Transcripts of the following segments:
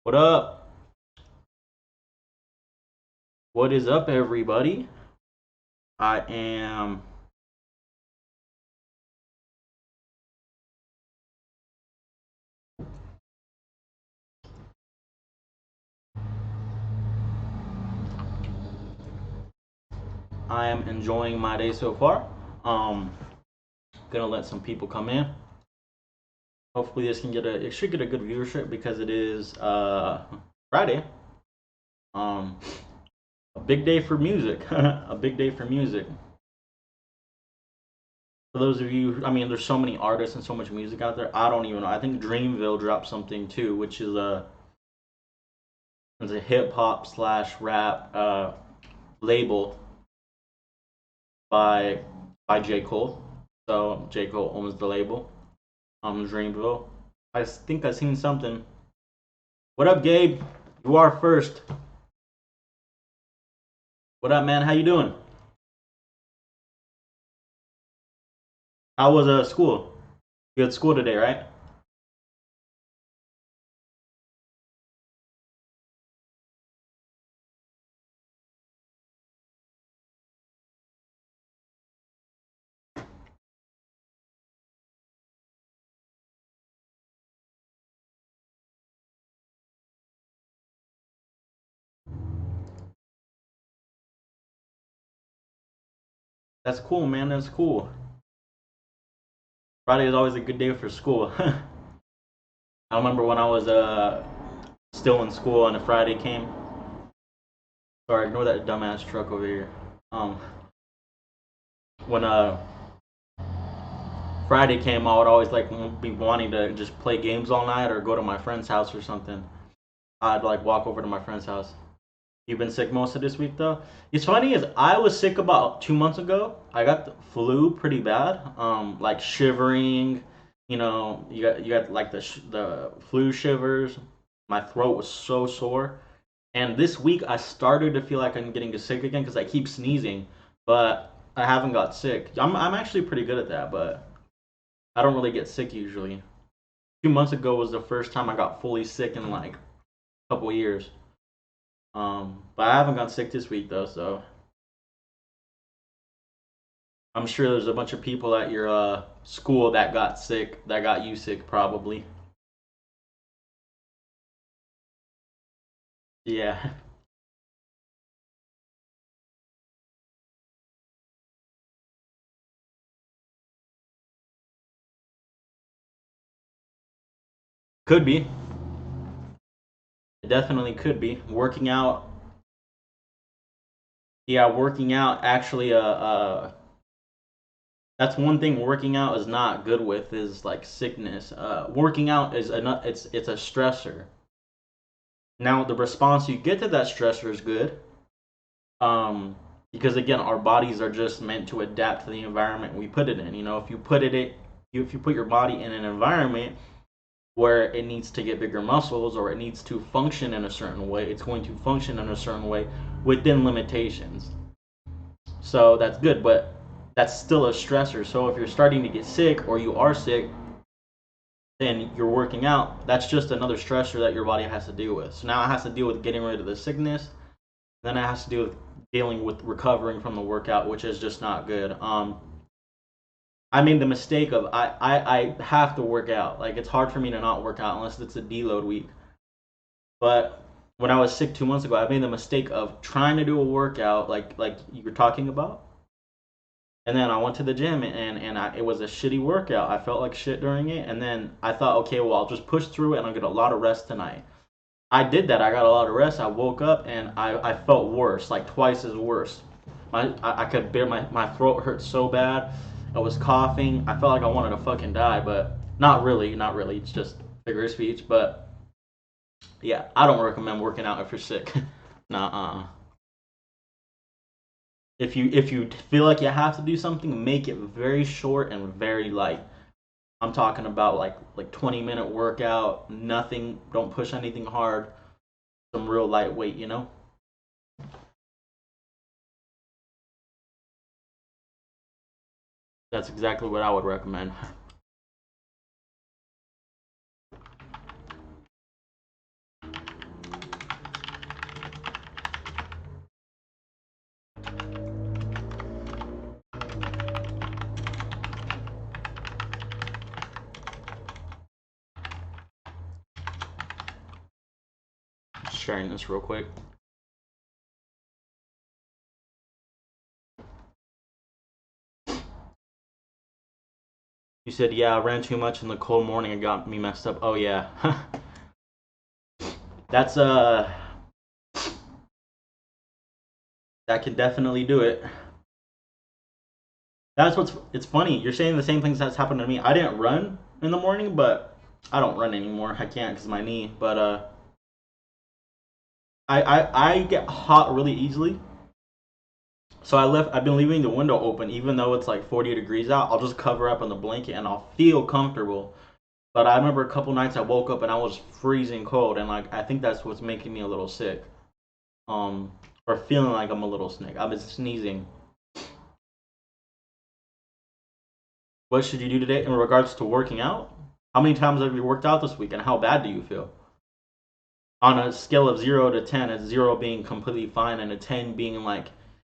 What up? What is up, everybody? I am I am enjoying my day so far. Um, gonna let some people come in. Hopefully, this can get it should get a good viewership because it is Friday. Um, a big day for music. A big day for music. For those of you, I mean, there's so many artists and so much music out there. I don't even know. I think Dreamville dropped something too, which is it's a hip hop slash rap label by J Cole. So J Cole owns the label. Dreamville. I think I seen something. What up, Gabe? You are first. What up, man? How you doing? How was school? You had school today, right? That's cool, man. That's cool. Friday is always a good day for school. I remember when I was still in school and a Friday came. Sorry, ignore that dumbass truck over here. Um, when Friday came, I would always like be wanting to just play games all night or go to my friend's house or something. I'd like walk over to my friend's house. You've been sick most of this week though. It's funny is I was sick about 2 months ago. I got the flu pretty bad. Like shivering. You got like the flu shivers. My throat was so sore. And this week I started to feel like I'm getting sick again because I keep sneezing, but I haven't got sick. I'm actually pretty good at that, but I don't really get sick usually. 2 months ago was the first time I got fully sick in like a couple years. But I haven't got sick this week though, so I'm sure there's a bunch of people at your school that got sick, that got you sick probably. Yeah, could be. It definitely could be. Working out, yeah, working out actually that's one thing working out is not good with is like sickness. Working out is it's a stressor. Now the response you get to that stressor is good. Um, because again, our bodies are just meant to adapt to the environment we put it in. If you put your body in an environment where it needs to get bigger muscles or it needs to function in a certain way, it's going to function in a certain way within limitations. So that's good, but that's still a stressor. So if you're starting to get sick or you are sick, then you're working out. That's just another stressor that your body has to deal with. So now it has to deal with getting rid of the sickness. Then it has to deal with dealing with recovering from the workout, which is just not good. I made the mistake of I have to work out. Like it's hard for me to not work out unless it's a deload week. But when I was sick 2 months ago, I made the mistake of trying to do a workout like you were talking about, and then I went to the gym it was a shitty workout. I felt like shit during it, and then I thought, okay, well I'll just push through it and I'll get a lot of rest tonight. I did that. I got a lot of rest. I woke up and I felt worse, like twice as worse. I could bear my throat hurt so bad. I was coughing. I felt like I wanted to fucking die, but not really, not really. It's just figure of speech. But yeah, I don't recommend working out if you're sick. Nah. If you feel like you have to do something, make it very short and very light. I'm talking about like 20-minute workout, nothing. Don't push anything hard. Some real lightweight, you know. That's exactly what I would recommend. sharing this real quick. You said, yeah, I ran too much in the cold morning and got me messed up. Oh yeah. That's that can definitely do it. That's what's it's funny. You're saying the same things that's happened to me. I didn't run in the morning, but I don't run anymore. I can't because of my knee. But I get hot really easily. So I've been leaving the window open even though it's like 40 degrees out. I'll just cover up in the blanket and I'll feel comfortable. But I remember a couple nights I woke up and I was freezing cold, and like I think that's what's making me a little sick. Um, or feeling like I'm a little sick. I've been sneezing. What should you do today in regards to working out? How many times have you worked out this week, and how bad do you feel? On a scale of 0 to 10, it's 0 being completely fine, and a 10 being like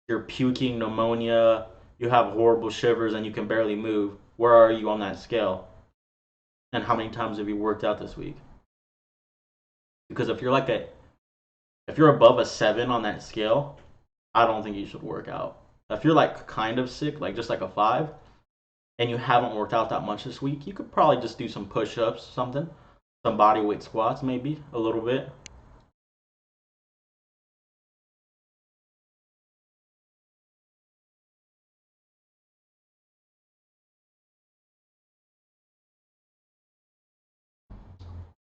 you're puking, pneumonia, you have horrible shivers, and you can barely move. Where are you on that scale? And how many times have you worked out this week? Because if you're above a 7 on that scale, I don't think you should work out. If you're like kind of sick, like just like a 5, and you haven't worked out that much this week, you could probably just do some push-ups, something, some body weight squats, maybe a little bit.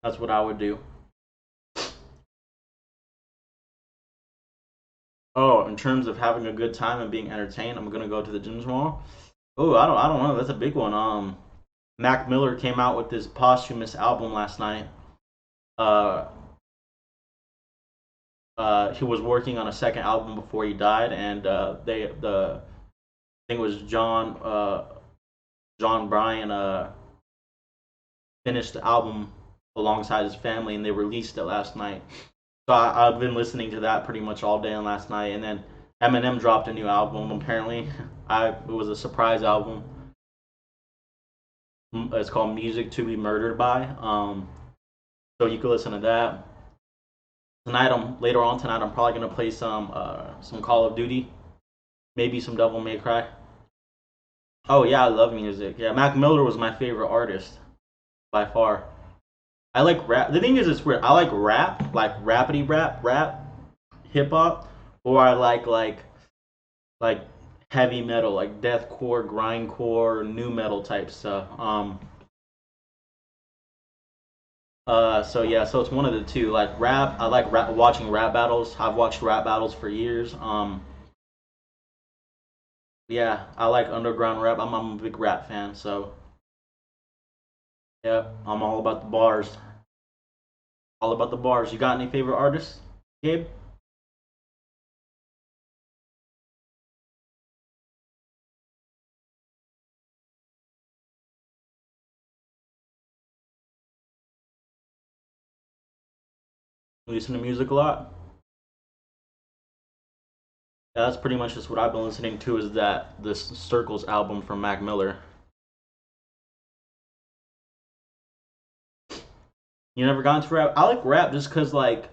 That's what I would do. Oh, in terms of having a good time and being entertained, I'm gonna go to the gym tomorrow. Oh, I don't know. That's a big one. Mac Miller came out with this posthumous album last night. Uh, he was working on a second album before he died, and I think it was John Bryan finished the album alongside his family, and they released it last night. So I've been listening to that pretty much all day and last night, and then Eminem dropped a new album. Apparently, it was a surprise album. It's called "Music to Be Murdered By." So you can listen to that tonight. Later on tonight. I'm probably gonna play some Call of Duty, maybe some Devil May Cry. Oh yeah, I love music. Yeah, Mac Miller was my favorite artist by far. I like rap. The thing is, it's weird. I like rap, like rapidy rap, hip hop, or I like heavy metal, like deathcore, grindcore, new metal type stuff. So yeah, so it's one of the two. Like rap, I like watching rap battles. I've watched rap battles for years. Yeah, I like underground rap. I'm a big rap fan, so yeah, I'm all about the bars. All about the bars. You got any favorite artists, Gabe? You listen to music a lot? Yeah, that's pretty much just what I've been listening to. Is that this Circles album from Mac Miller? You never got into rap? I like rap just cause like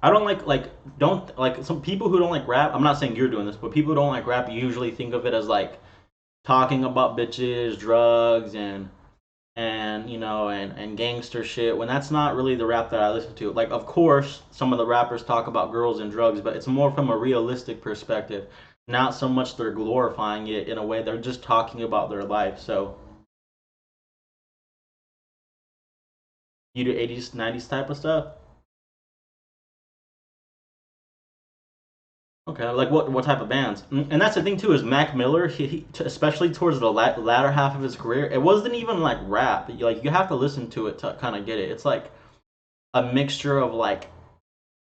I don't like don't like some people who don't like rap. I'm not saying you're doing this, but people who don't like rap usually think of it as like talking about bitches, drugs, and and gangster shit. When that's not really the rap that I listen to. Like, of course, some of the rappers talk about girls and drugs, but it's more from a realistic perspective. Not so much they're glorifying it in a way. They're just talking about their life. So you do 80s, 90s type of stuff. Okay, like what type of bands? And that's the thing too is Mac Miller, especially towards the latter half of his career, it wasn't even like rap. Like you have to listen to it to kind of get it. It's like a mixture of like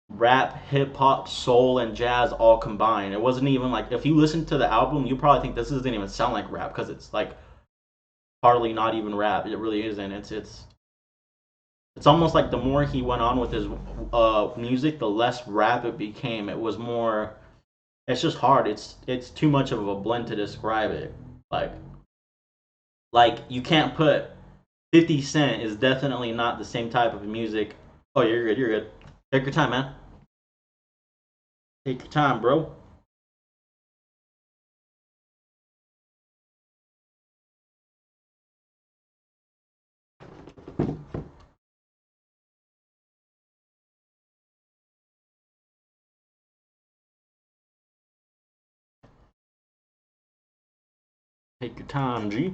rap, hip hop, soul, and jazz all combined. It wasn't even like if you listen to the album, you probably think this doesn't even sound like rap because it's like hardly not even rap. It really isn't. It's almost like the more he went on with his music, the less rap it became. It was more it's just hard. It's too much of a blend to describe it. Like like you can't put 50 Cent is definitely not the same type of music Oh, you're good. You're good. Take your time, man. Take your time, bro. Take your time, G.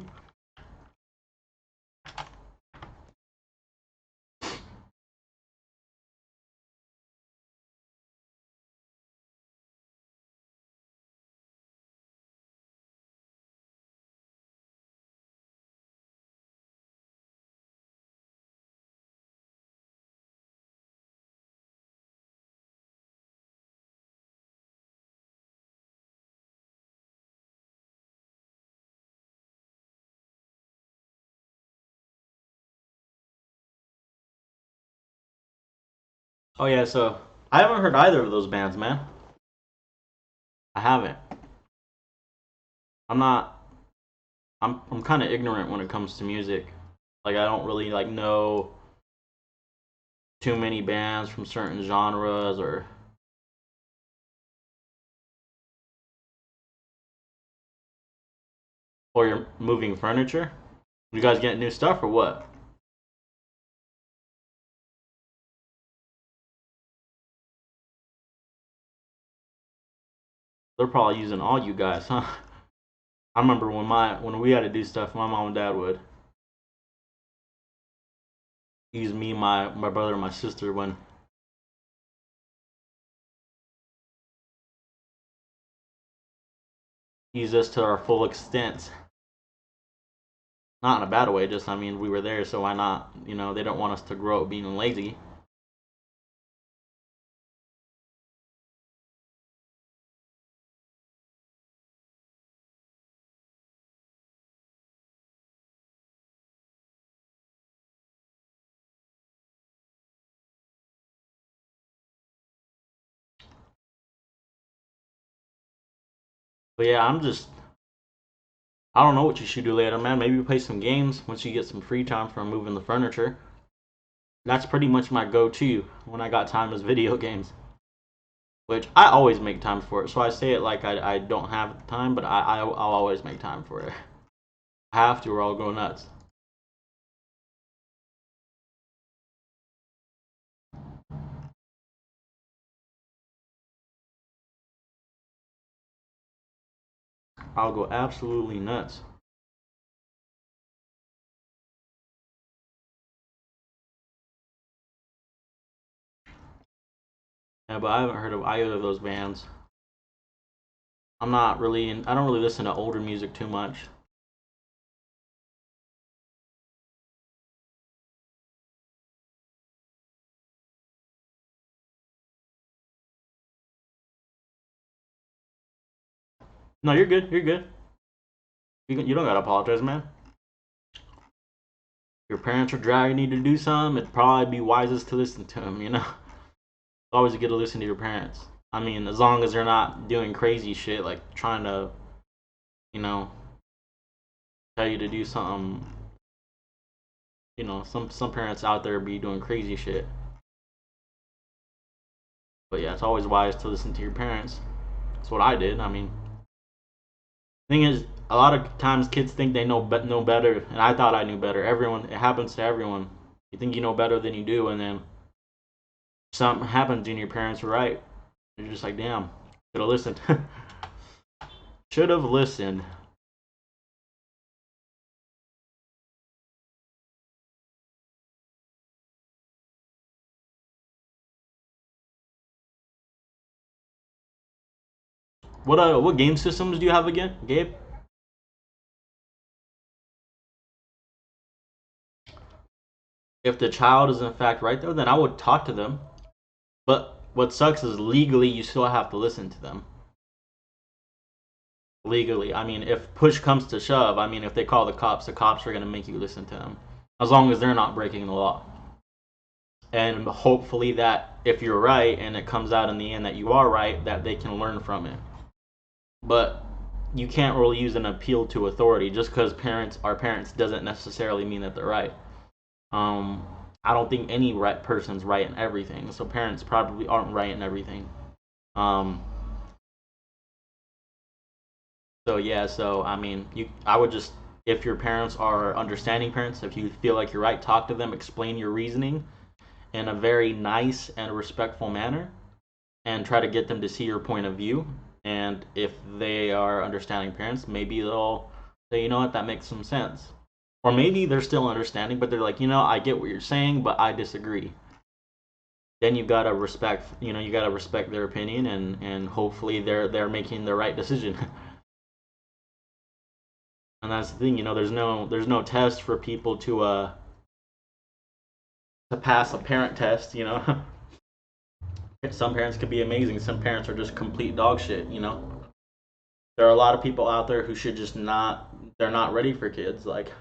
Oh yeah, so I haven't heard either of those bands, man. I haven't. I'm not. I'm kind of ignorant when it comes to music. Like I don't really like know too many bands from certain genres or you're moving furniture. You guys getting new stuff or what? They're probably using all you guys, huh? I remember when we had to do stuff, my mom and dad would use me, my brother, and my sister when use us to our full extent. Not in a bad way, just I mean we were there, so why not? You know, they don't want us to grow up being lazy. But yeah, I don't know what you should do later, man. Maybe play some games once you get some free time from moving the furniture. That's pretty much my go-to when I got time is video games, which I always make time for it. So I say it like I don't have time, but I'll always make time for it. I have to, or I'll go nuts. I'll go absolutely nuts. Yeah, but I haven't heard of either of those bands. I'm not really I don't really listen to older music too much. No, you're good. You're good. You don't gotta apologize, man. Your parents are dragging you to do something. It'd probably be wisest to listen to them. You know, it's always good to listen to your parents. I mean, as long as they're not doing crazy shit like trying to, you know, tell you to do something. You know, some parents out there be doing crazy shit. But yeah, it's always wise to listen to your parents. That's what I did. I mean, thing is, a lot of times kids think they know better, and I thought I knew better. Everyone, it happens to everyone. You think you know better than you do, and then something happens, and your parents are right. You're just like, damn, should have listened. Should have listened. What game systems do you have again, Gabe? If the child is in fact right there, then I would talk to them. But what sucks is legally you still have to listen to them. Legally, I mean, if push comes to shove, I mean, if they call the cops are gonna make you listen to them, as long as they're not breaking the law. And hopefully that if you're right and it comes out in the end that you are right, that they can learn from it. But you can't really use an appeal to authority just because parents are parents doesn't necessarily mean that they're right. Um, I don't think any right person's right in everything. So parents probably aren't right in everything. Um, so yeah, so I mean, I would just, if your parents are understanding parents, if you feel like you're right, talk to them, explain your reasoning in a very nice and respectful manner, and try to get them to see your point of view. And if they are understanding parents, maybe they'll say, you know what, that makes some sense. Or maybe they're still understanding, but they're like, you know, I get what you're saying, but I disagree. Then you gotta respect, you gotta respect their opinion, and hopefully they're making the right decision. And that's the thing, there's no test for people to pass a parent test. Some parents could be amazing. Some parents are just complete dog shit. There are a lot of people out there who should just not, they're not ready for kids. Like,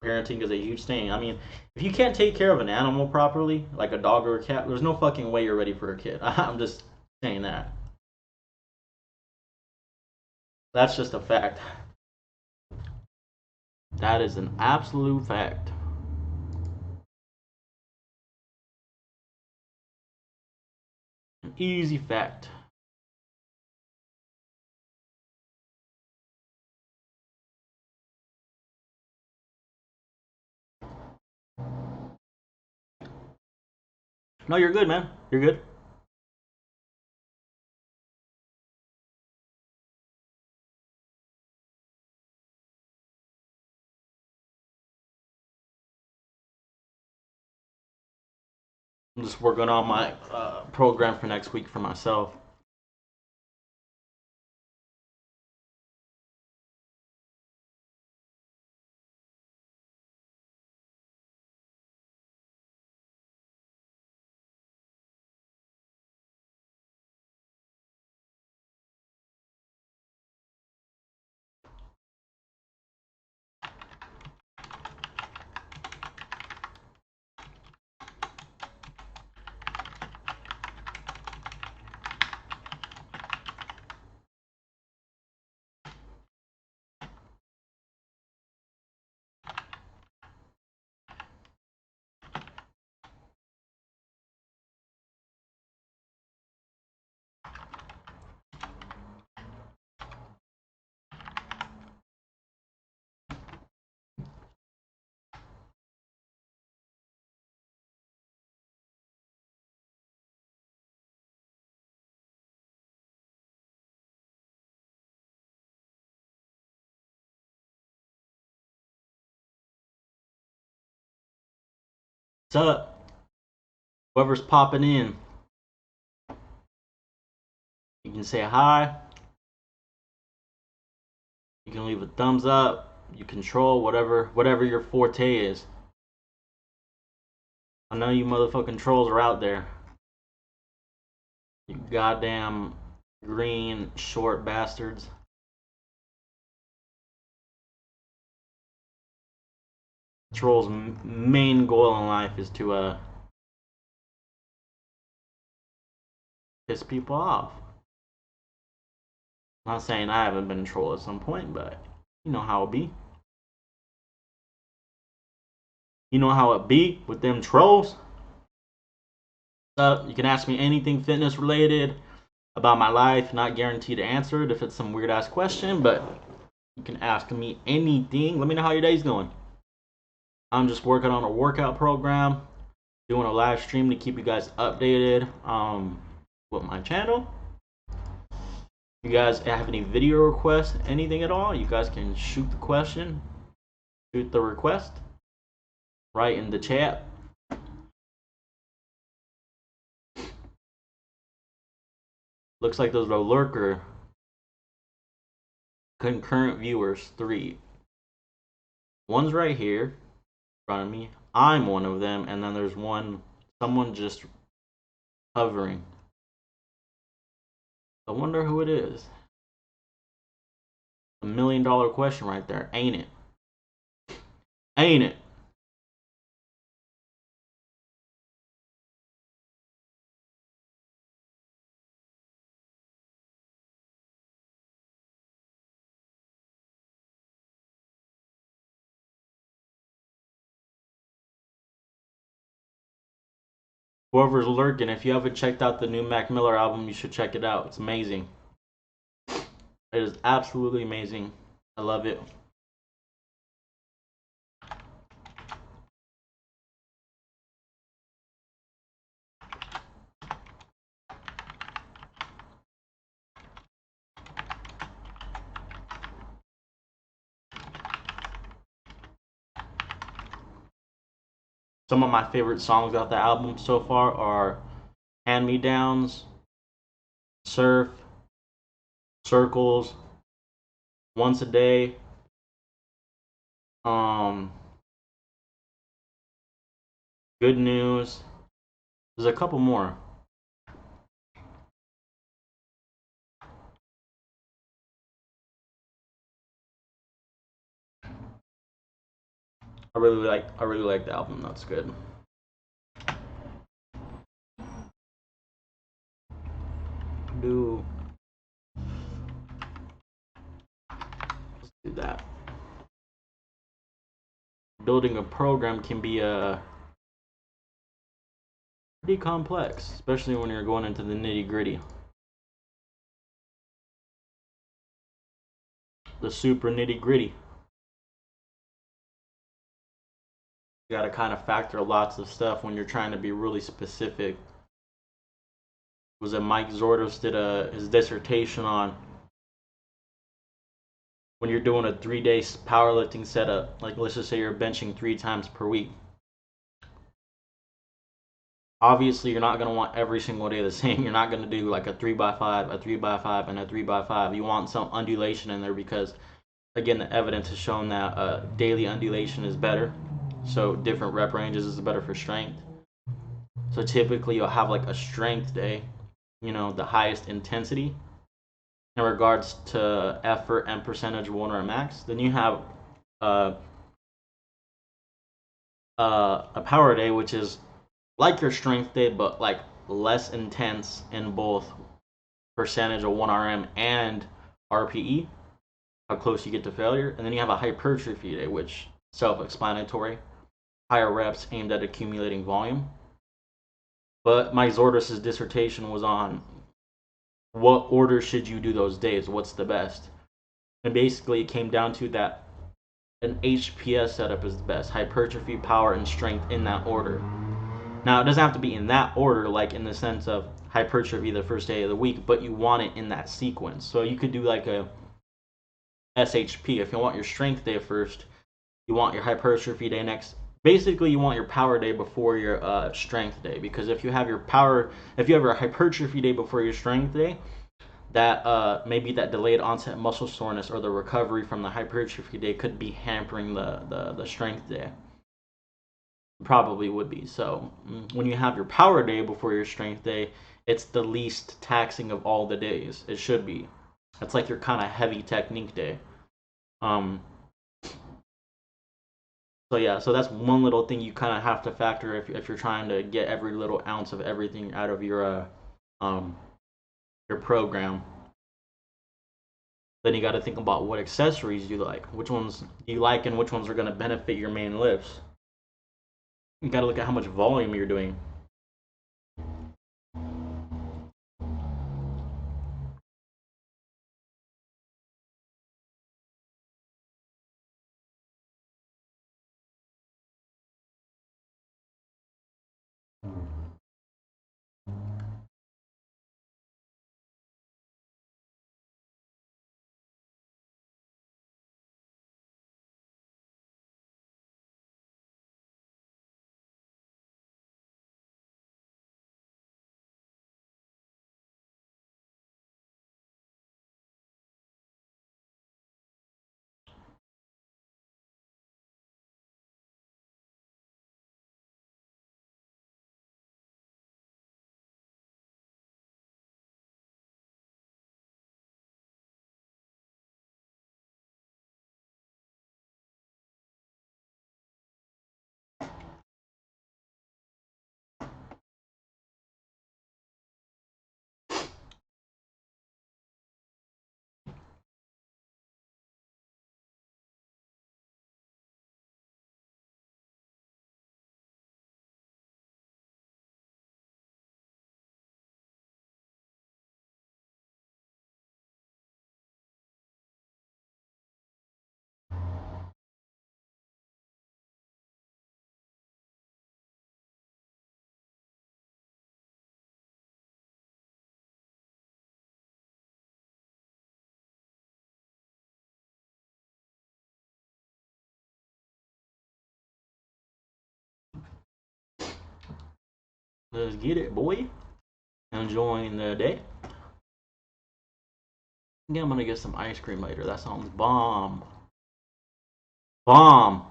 parenting is a huge thing. I mean, if you can't take care of an animal properly, like a dog or a cat, there's no fucking way you're ready for a kid. I'm just saying that. That's just a fact. That is an absolute fact. An easy fact. No, you're good, man. You're good. I'm just working on my program for next week for myself. What's up? Whoever's popping in, you can say hi. You can leave a thumbs up. You control whatever your forte is. I know you motherfucking trolls are out there. You goddamn green short bastards. Trolls' main goal in life is to piss people off. I'm not saying I haven't been a troll at some point, but you know how it be. You know how it be with them trolls. You can ask me anything fitness related about my life. Not guaranteed to answer it if it's some weird ass question, but you can ask me anything. Let me know how your day's going. I'm just working on a workout program, doing a live stream to keep you guys updated with my channel. If you guys have any video requests, anything at all, you guys can shoot the question, shoot the request right in the chat. Looks like there's a lurker. Concurrent viewers 3. One's right here in front of me. I'm one of them, and then there's someone just hovering. I wonder who it is. $1 million question right there, ain't it? Ain't it? Whoever's lurking, if you haven't checked out the new Mac Miller album, you should check it out. It's amazing. It is absolutely amazing. I love it. Some of my favorite songs off the album so far are Hand Me Downs, Surf, Circles, Once a Day, um, Good News. There's a couple more. I really like the album. That's good. Do let's do that. Building a program can be pretty complex, especially when you're going into the nitty gritty. The super nitty gritty. You got to kind of factor lots of stuff when you're trying to be really specific. Was it Mike Zordos did his dissertation on when you're doing a 3 day powerlifting setup, like let's just say you're benching 3 times per week. Obviously, you're not going to want every single day the same. You're not going to do like a 3x5, a 3x5, and a 3x5. You want some undulation in there because, again, the evidence has shown that daily undulation is better. So different rep ranges is better for strength. So typically you'll have like a strength day, the highest intensity in regards to effort and percentage of 1 rep max. Then you have uh, a power day, which is like your strength day, but like less intense in both percentage of 1 RM and RPE, how close you get to failure. And then you have a hypertrophy day, which self-explanatory, higher reps aimed at accumulating volume. But Mike Zordas' dissertation was on what order should you do those days, what's the best. And basically it came down to that an HPS setup is the best, hypertrophy, power, and strength in that order. Now, it doesn't have to be in that order, like in the sense of hypertrophy the first day of the week, but you want it in that sequence. So you could do like a SHP. If you want your strength day first, you want your hypertrophy day next. Basically, you want your power day before your strength day, because if you have your hypertrophy day before your strength day, that maybe that delayed onset muscle soreness or the recovery from the hypertrophy day could be hampering the strength day. Probably would be. So when you have your power day before your strength day, it's the least taxing of all the days. It should be. It's like your kind of heavy technique day. Um, so yeah, so that's one little thing you kind of have to factor if you're trying to get every little ounce of everything out of your program. Then you got to think about what accessories you like, which ones do you like, and which ones are going to benefit your main lifts. You got to look at how much volume you're doing. Let's get it, boy. Enjoying the day. Yeah, I'm gonna get some ice cream later. That sounds bomb. Bomb.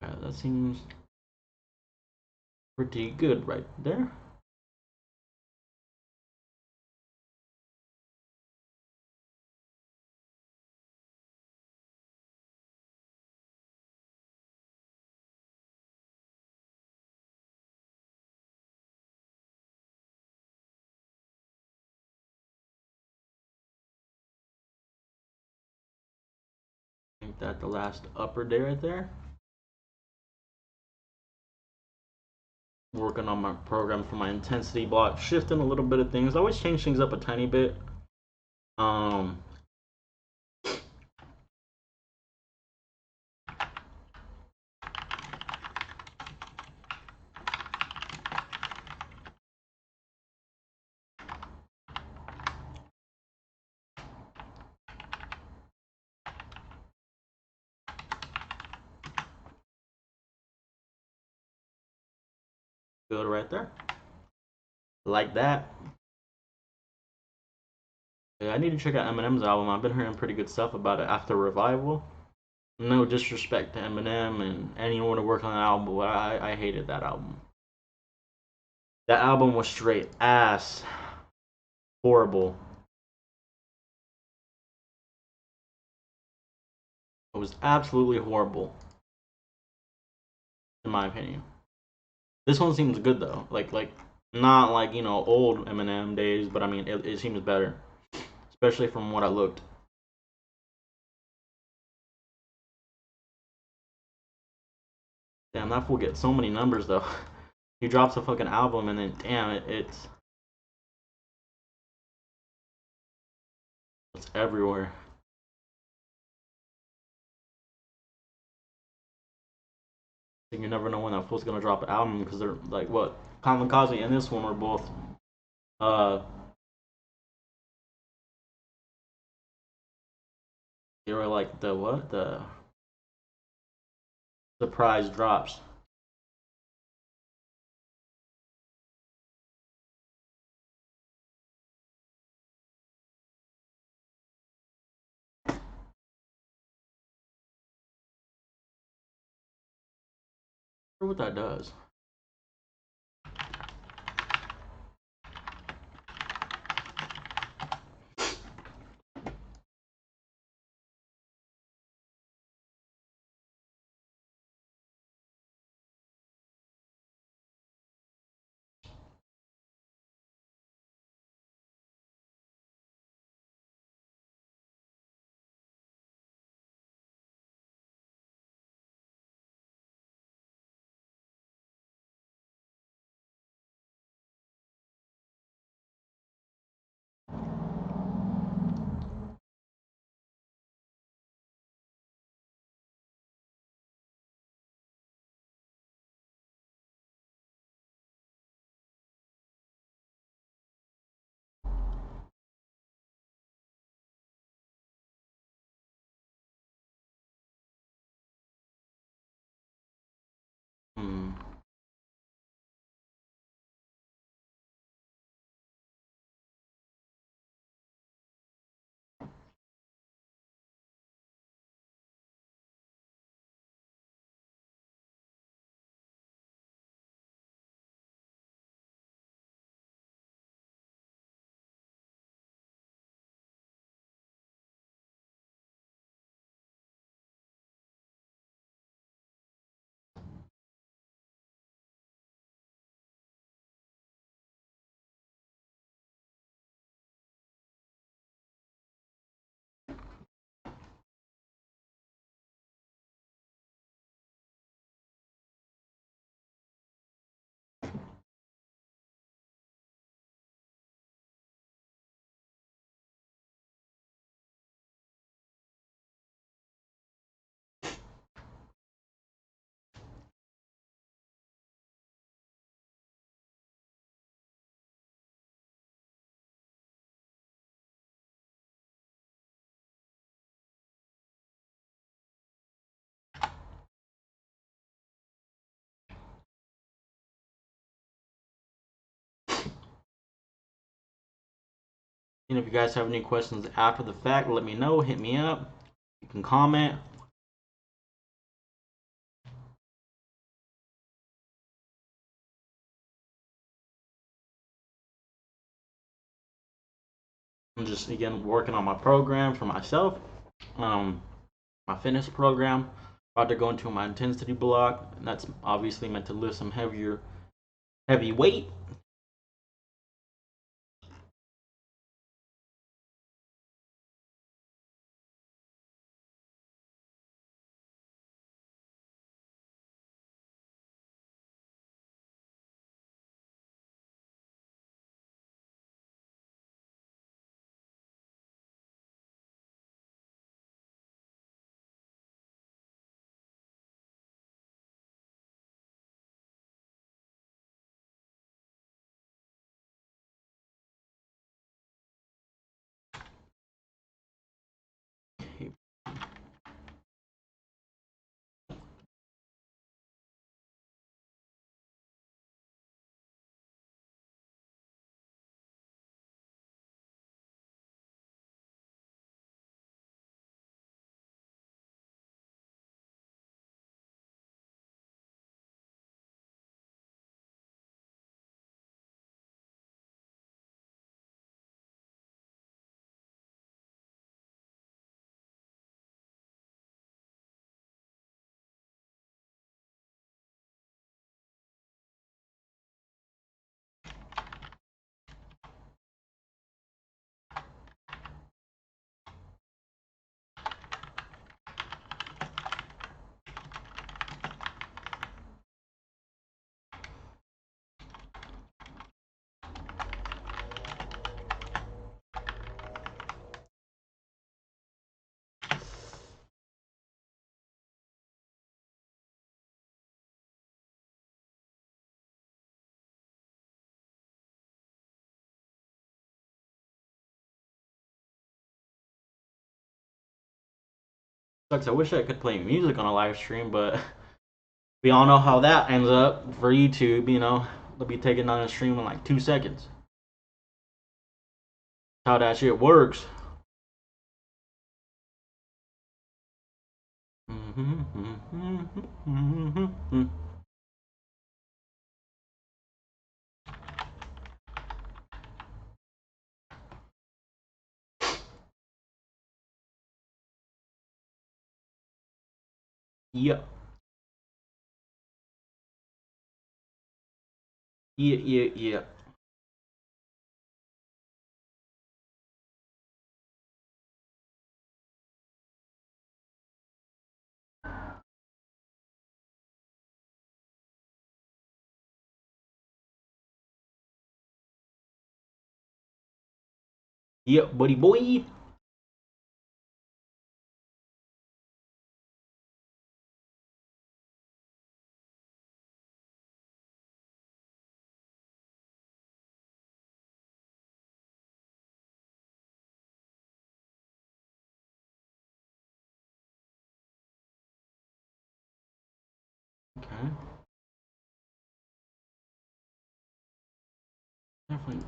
Yeah, that seems pretty good right there. Make that the last upper day right there. Working on my program for my intensity block, shifting a little bit of things. I always change things up a tiny bit. Um, good right there, like that. Yeah, I need to check out Eminem's album. I've been hearing pretty good stuff about it after Revival. No disrespect to Eminem and anyone who worked on the album, but I hated that album. That album was straight ass. Horrible. It was absolutely horrible, in my opinion. This one seems good though. Like not like, old Eminem days, but I mean it seems better. Especially from what I looked. Damn, that fool gets so many numbers though. He drops a fucking album and then damn it's everywhere. And you never know when that fool's gonna drop an album because they're like what Kamikaze and this one are both uh they were like the surprise drops. I wonder what that does. Hmm. And if you guys have any questions after the fact, let me know. Hit me up. You can comment. I'm just again working on my program for myself, my fitness program. About to go into my intensity block, and that's obviously meant to lift some heavy weight. Sucks. I wish I could play music on a live stream, but we all know how that ends up for YouTube. They'll be taking down a stream in like 2 seconds. How that shit works. Yep. Yeah, yeah, yeah. Yep, buddy boy. Okay. Definitely.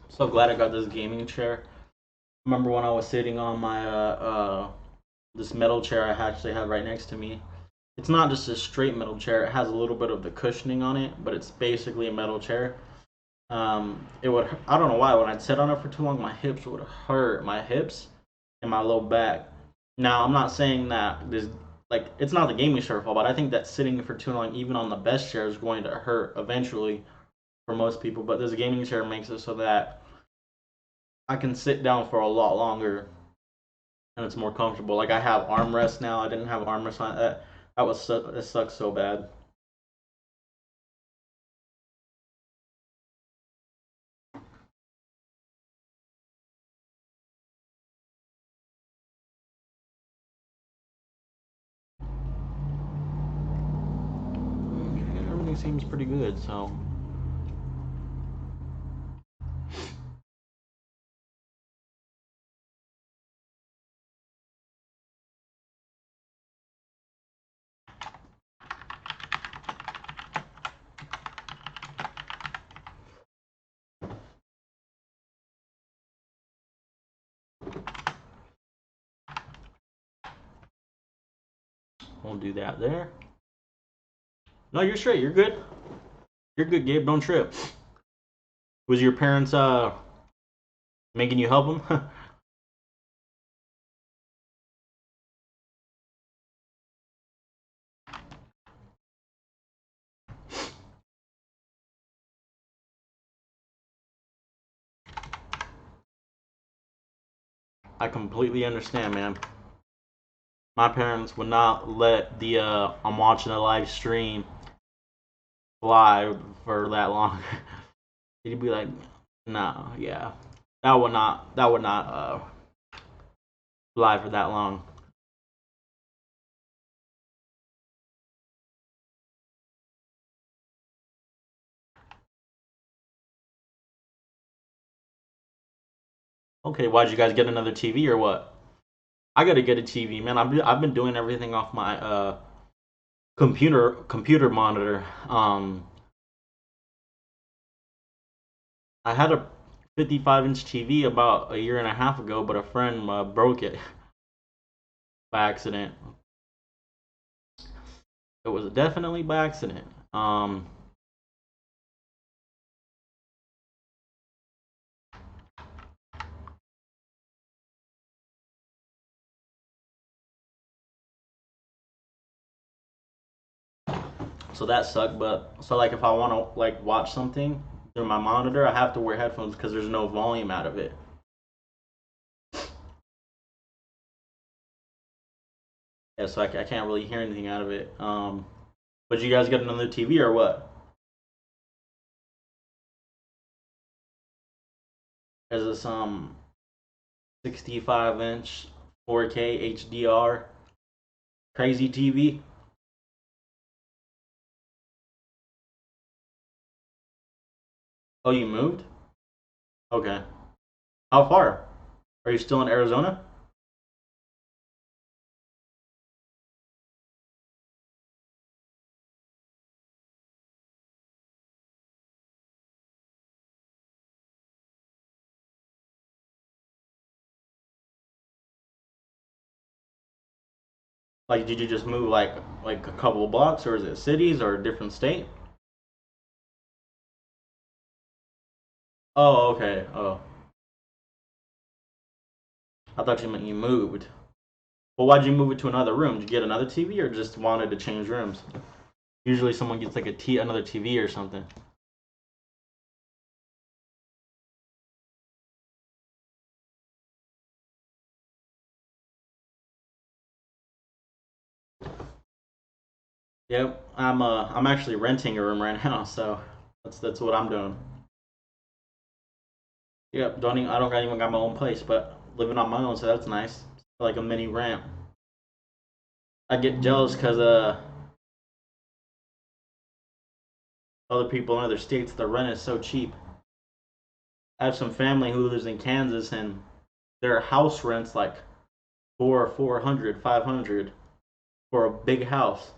So glad I got this gaming chair. Remember when I was sitting on my this metal chair I actually have right next to me. It's not just a straight metal chair. It has a little bit of the cushioning on it, but it's basically a metal chair. It would, I don't know why, when I'd sit on it for too long, my hips would hurt. My hips and my low back. Now, I'm not saying that this, like, it's not the gaming chair fault, but I think that sitting for too long, even on the best chair, is going to hurt eventually for most people. But this gaming chair makes it so that I can sit down for a lot longer and it's more comfortable. Like, I have armrests now. I didn't have armrests on that. That sucks so bad. everything seems pretty good. So we'll do that there. No, you're straight. You're good. You're good, Gabe. Don't trip. Was your parents making you help them? I completely understand, man. My parents would not let the I'm watching a live stream fly for that long. He'd be like, no, yeah, that would not fly for that long. Okay, why'd you guys get another TV or what? I gotta get a TV, man. I've been doing everything off my computer monitor. I had a 55-inch TV about a year and a half ago, but a friend broke it by accident. It was definitely by accident. So that sucked. But so like if I want to like watch something through my monitor, I have to wear headphones because there's no volume out of it. Yeah, so I can't really hear anything out of it. But you guys get another TV or what? Is this 65-inch 4K HDR crazy TV? Oh, you moved? Okay. How far? Are you still in Arizona? Like, did you just move like a couple of blocks, or is it cities or a different state? Oh, okay. Oh, I thought you meant you moved. Well, why'd you move it to another room? Did you get another TV or just wanted to change rooms? Usually, someone gets like another TV or something. Yep, I'm actually renting a room right now, so that's what I'm doing. Yep, I don't even got my own place, but living on my own, so that's nice. Like a mini ramp. I get jealous because other people in other states, the rent is so cheap. I have some family who lives in Kansas, and their house rents like 400, 500 for a big house.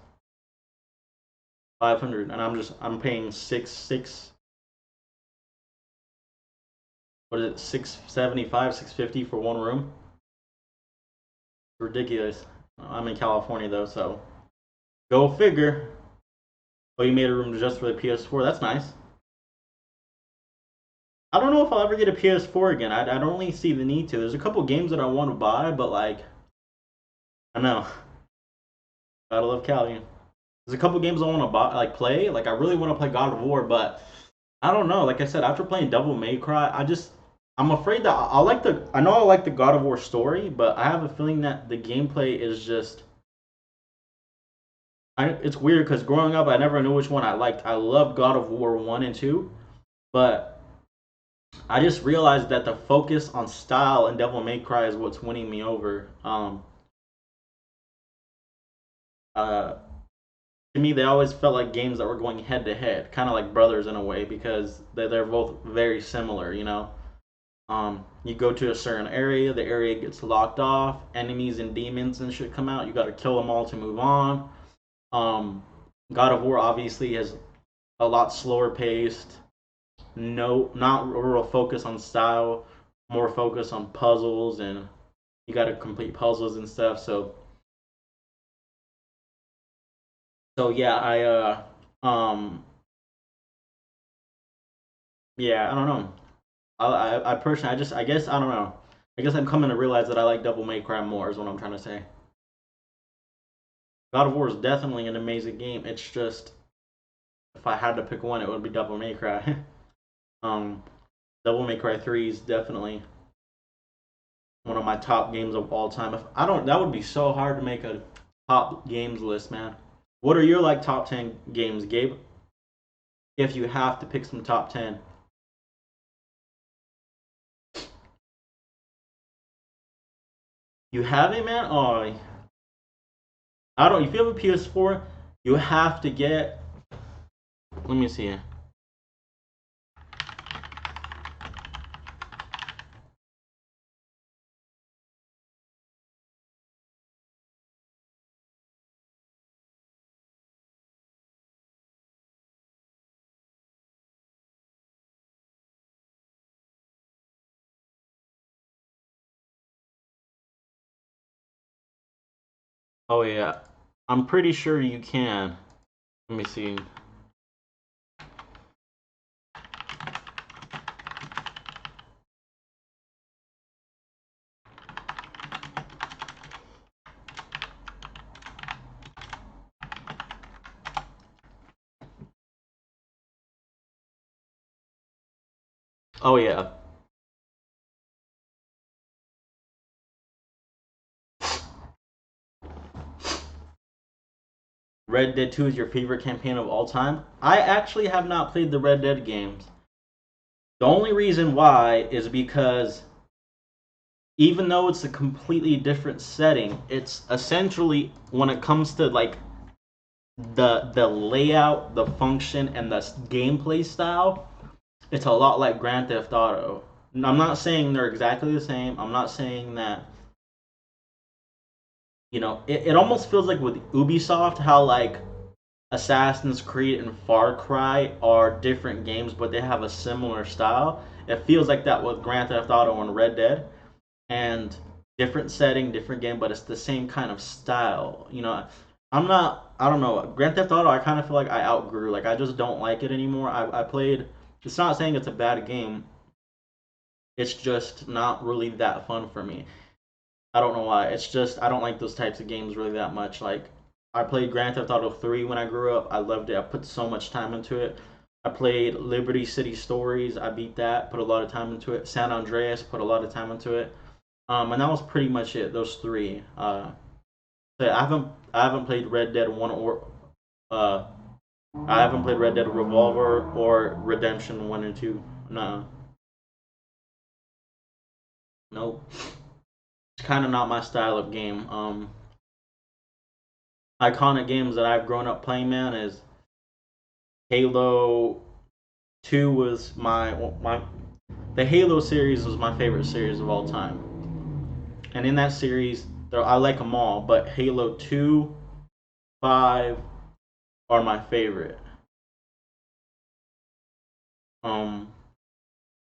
500, and I'm paying six. What is it? 675, 650 for one room. Ridiculous. I'm in California though, so go figure. Oh, you made a room just for the PS4. That's nice. I don't know if I'll ever get a PS4 again. I don't really see the need to. There's a couple games that I want to buy, but like, I know. Gotta love Cali. There's a couple games I want to buy, like play. Like I really want to play God of War, but I don't know. Like I said, after playing Devil May Cry, I'm afraid that I know I like the God of War story, but I have a feeling that the gameplay is just it's weird because growing up I never knew which one I liked. I loved God of War 1 and 2, but I just realized that the focus on style and Devil May Cry is what's winning me over. Uh to me, they always felt like games that were going head to head, kind of like brothers in a way, because they're both very similar. You go to a certain area, the area gets locked off, enemies and demons and shit come out. You got to kill them all to move on. Um, God of War obviously is a lot slower paced. No, not a real focus on style, more focus on puzzles, and you got to complete puzzles and stuff. So yeah, um yeah, I don't know. I personally, I guess I don't know. I guess I'm coming to realize that I like Devil May Cry more. Is what I'm trying to say. God of War is definitely an amazing game. It's just if I had to pick one, it would be Devil May Cry. um, Devil May Cry 3 is definitely one of my top games of all time. If I don't, that would be so hard to make a top games list, man. What are your like top 10 games, Gabe? If you have to pick some top 10. You have it, man? Oh, I don't. If you have a PS4, you have to get. Let me see. Oh yeah, I'm pretty sure you can. Let me see. Oh yeah. Red Dead 2 is your favorite campaign of all time? I actually have not played the Red Dead games. The only reason why is because even though it's a completely different setting, it's essentially when it comes to like the layout, the function, and the gameplay style, it's a lot like Grand Theft Auto. I'm not saying they're exactly the same. I'm not saying that it almost feels like with Ubisoft how like Assassin's Creed and Far Cry are different games, but they have a similar style. It feels like that with Grand Theft Auto and Red Dead, and different setting, different game, but it's the same kind of style. I'm not. I don't know. Grand Theft Auto, I kind of feel like I outgrew. Like I just don't like it anymore. I played. It's not saying it's a bad game. It's just not really that fun for me. I don't know why. It's just I don't like those types of games really that much. Like I played Grand Theft Auto 3 when I grew up. I loved it. I put so much time into it. I played Liberty City Stories. I beat that. Put a lot of time into it. San Andreas. Put a lot of time into it. And that was pretty much it. Those three. So I haven't played Red Dead One or uh I haven't played Red Dead Revolver or Redemption 1 and 2. No, nope. It's kind of not my style of game. Iconic games that I've grown up playing, man, is Halo 2 was my the Halo series was my favorite series of all time. And in that series, I like them all, but Halo 2, 5 are my favorite. Um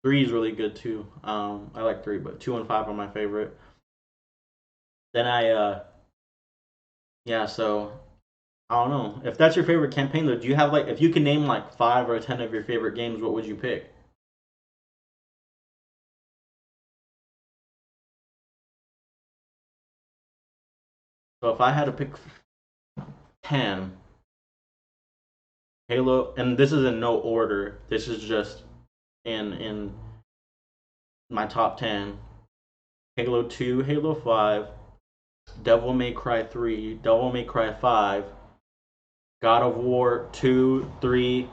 3 is really good too. I like 3, but 2 and 5 are my favorite. Then yeah, so I don't know. If that's your favorite campaign though, do you have like if you can name like 5 or 10 of your favorite games, what would you pick? So if I had to pick 10, Halo, and this is in no order. This is just in my top 10. Halo 2, Halo 5, Devil May Cry 3, Devil May Cry 5, God of War 2, 3,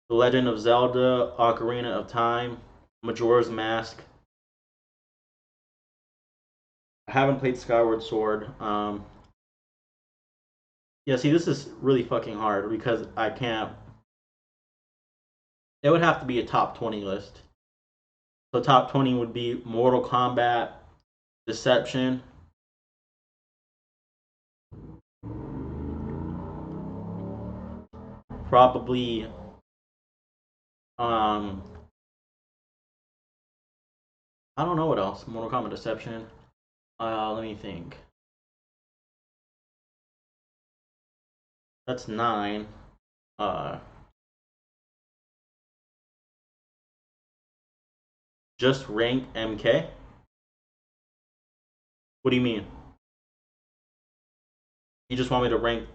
The Legend of Zelda, Ocarina of Time, Majora's Mask. I haven't played Skyward Sword. Yeah, see, this is really fucking hard because I can't. It would have to be a top 20 list. So top 20 would be Mortal Kombat, Deception, probably um I don't know what else. Mortal Kombat Deception. Let me think. That's 9. Uh just rank MK? What do you mean? You just want me to rank.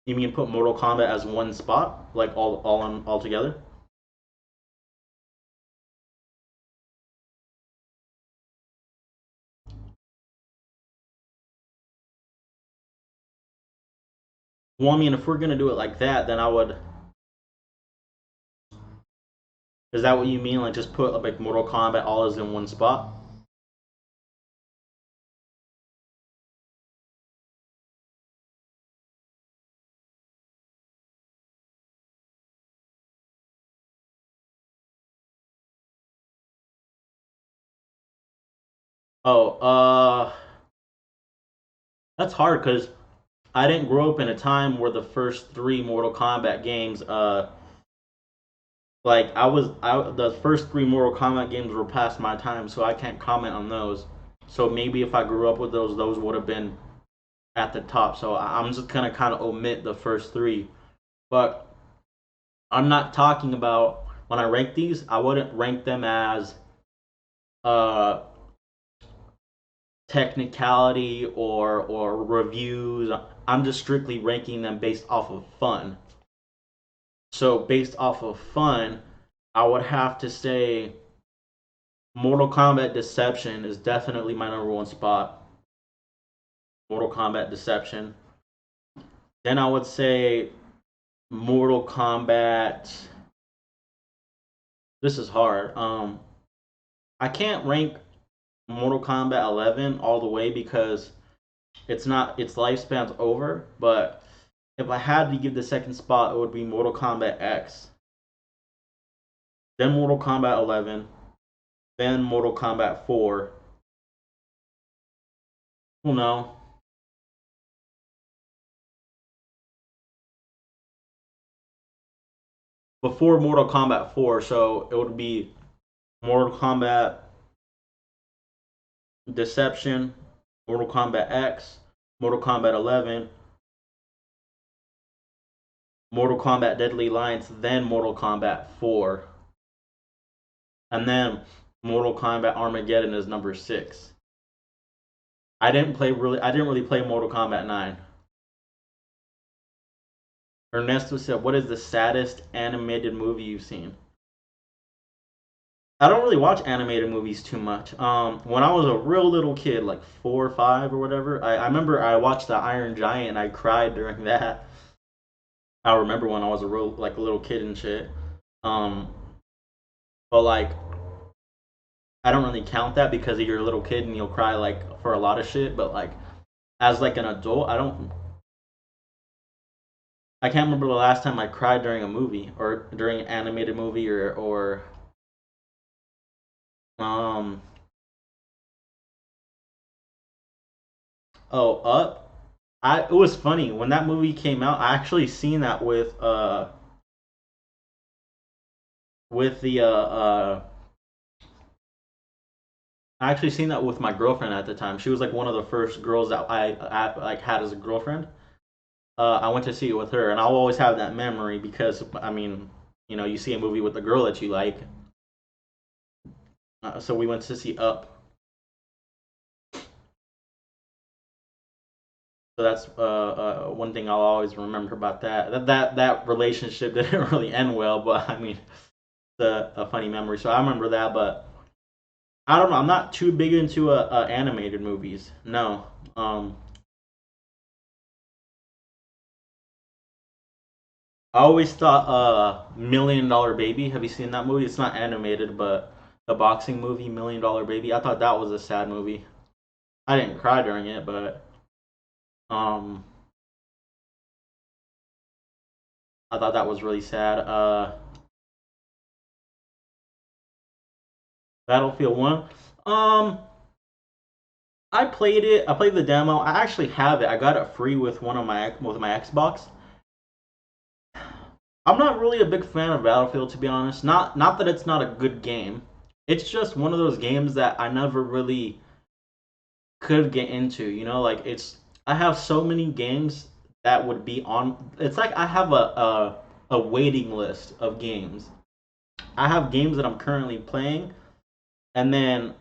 You mean put Mortal Kombat as one spot? Like all together? Well, I mean, if we're gonna do it like that, then I would. Is that what you mean? Like just put like Mortal Kombat all as in one spot? Oh, that's hard because I didn't grow up in a time where the first three Mortal Kombat games, like the first three Mortal Kombat games were past my time, so I can't comment on those. So maybe if I grew up with those would have been at the top. So I'm just gonna kind of omit the first three. But I'm not talking about when I rank these. I wouldn't rank them as uh technicality or reviews. I'm just strictly ranking them based off of fun. So based off of fun, I would have to say Mortal Kombat Deception is definitely my number one spot. Mortal Kombat Deception. Then I would say Mortal Kombat. This is hard. I can't rank Mortal Kombat 11 all the way because its lifespan's over. But if I had to give the second spot, it would be Mortal Kombat X. Then Mortal Kombat 11. Then Mortal Kombat 4. Well, no. Before Mortal Kombat 4, so it would be Mortal Kombat Deception, Mortal Kombat X, Mortal Kombat 11, Mortal Kombat Deadly Alliance, then Mortal Kombat 4, and then Mortal Kombat Armageddon is number 6. I didn't really play Mortal Kombat 9. Ernesto said, "What is the saddest animated movie you've seen?" I don't really watch animated movies too much. When I was a real little kid, like 4 or 5 or whatever, I remember I watched the Iron Giant and I cried during that. I remember when I was a real like a little kid and shit. Um, but like I don't really count that because you're a little kid and you'll cry like for a lot of shit. But like as like an adult, I can't remember the last time I cried during a movie or during an animated movie or um oh Up. It was funny when that movie came out. I actually seen that with the I actually seen that with my girlfriend at the time. She was like one of the first girls that I like had as a girlfriend. I went to see it with her, and I'll always have that memory because I mean, you see a movie with the girl that you like. So we went to see Up. So that's one thing I'll always remember about that. That relationship didn't really end well, but I mean, it's a funny memory. So I remember that, but I don't know. I'm not too big into animated movies. No. Um, I always thought $1 Million Baby. Have you seen that movie? It's not animated, but The boxing movie, Million Dollar Baby. I thought that was a sad movie. I didn't cry during it, but um, I thought that was really sad. Battlefield One. Um, I played it. I played the demo. I actually have it. I got it free with my Xbox. I'm not really a big fan of Battlefield, to be honest. Not that it's not a good game. It's just one of those games that I never really could get into. Like I have so many games that would be on. It's like I have a waiting list of games. I have games that I'm currently playing, and then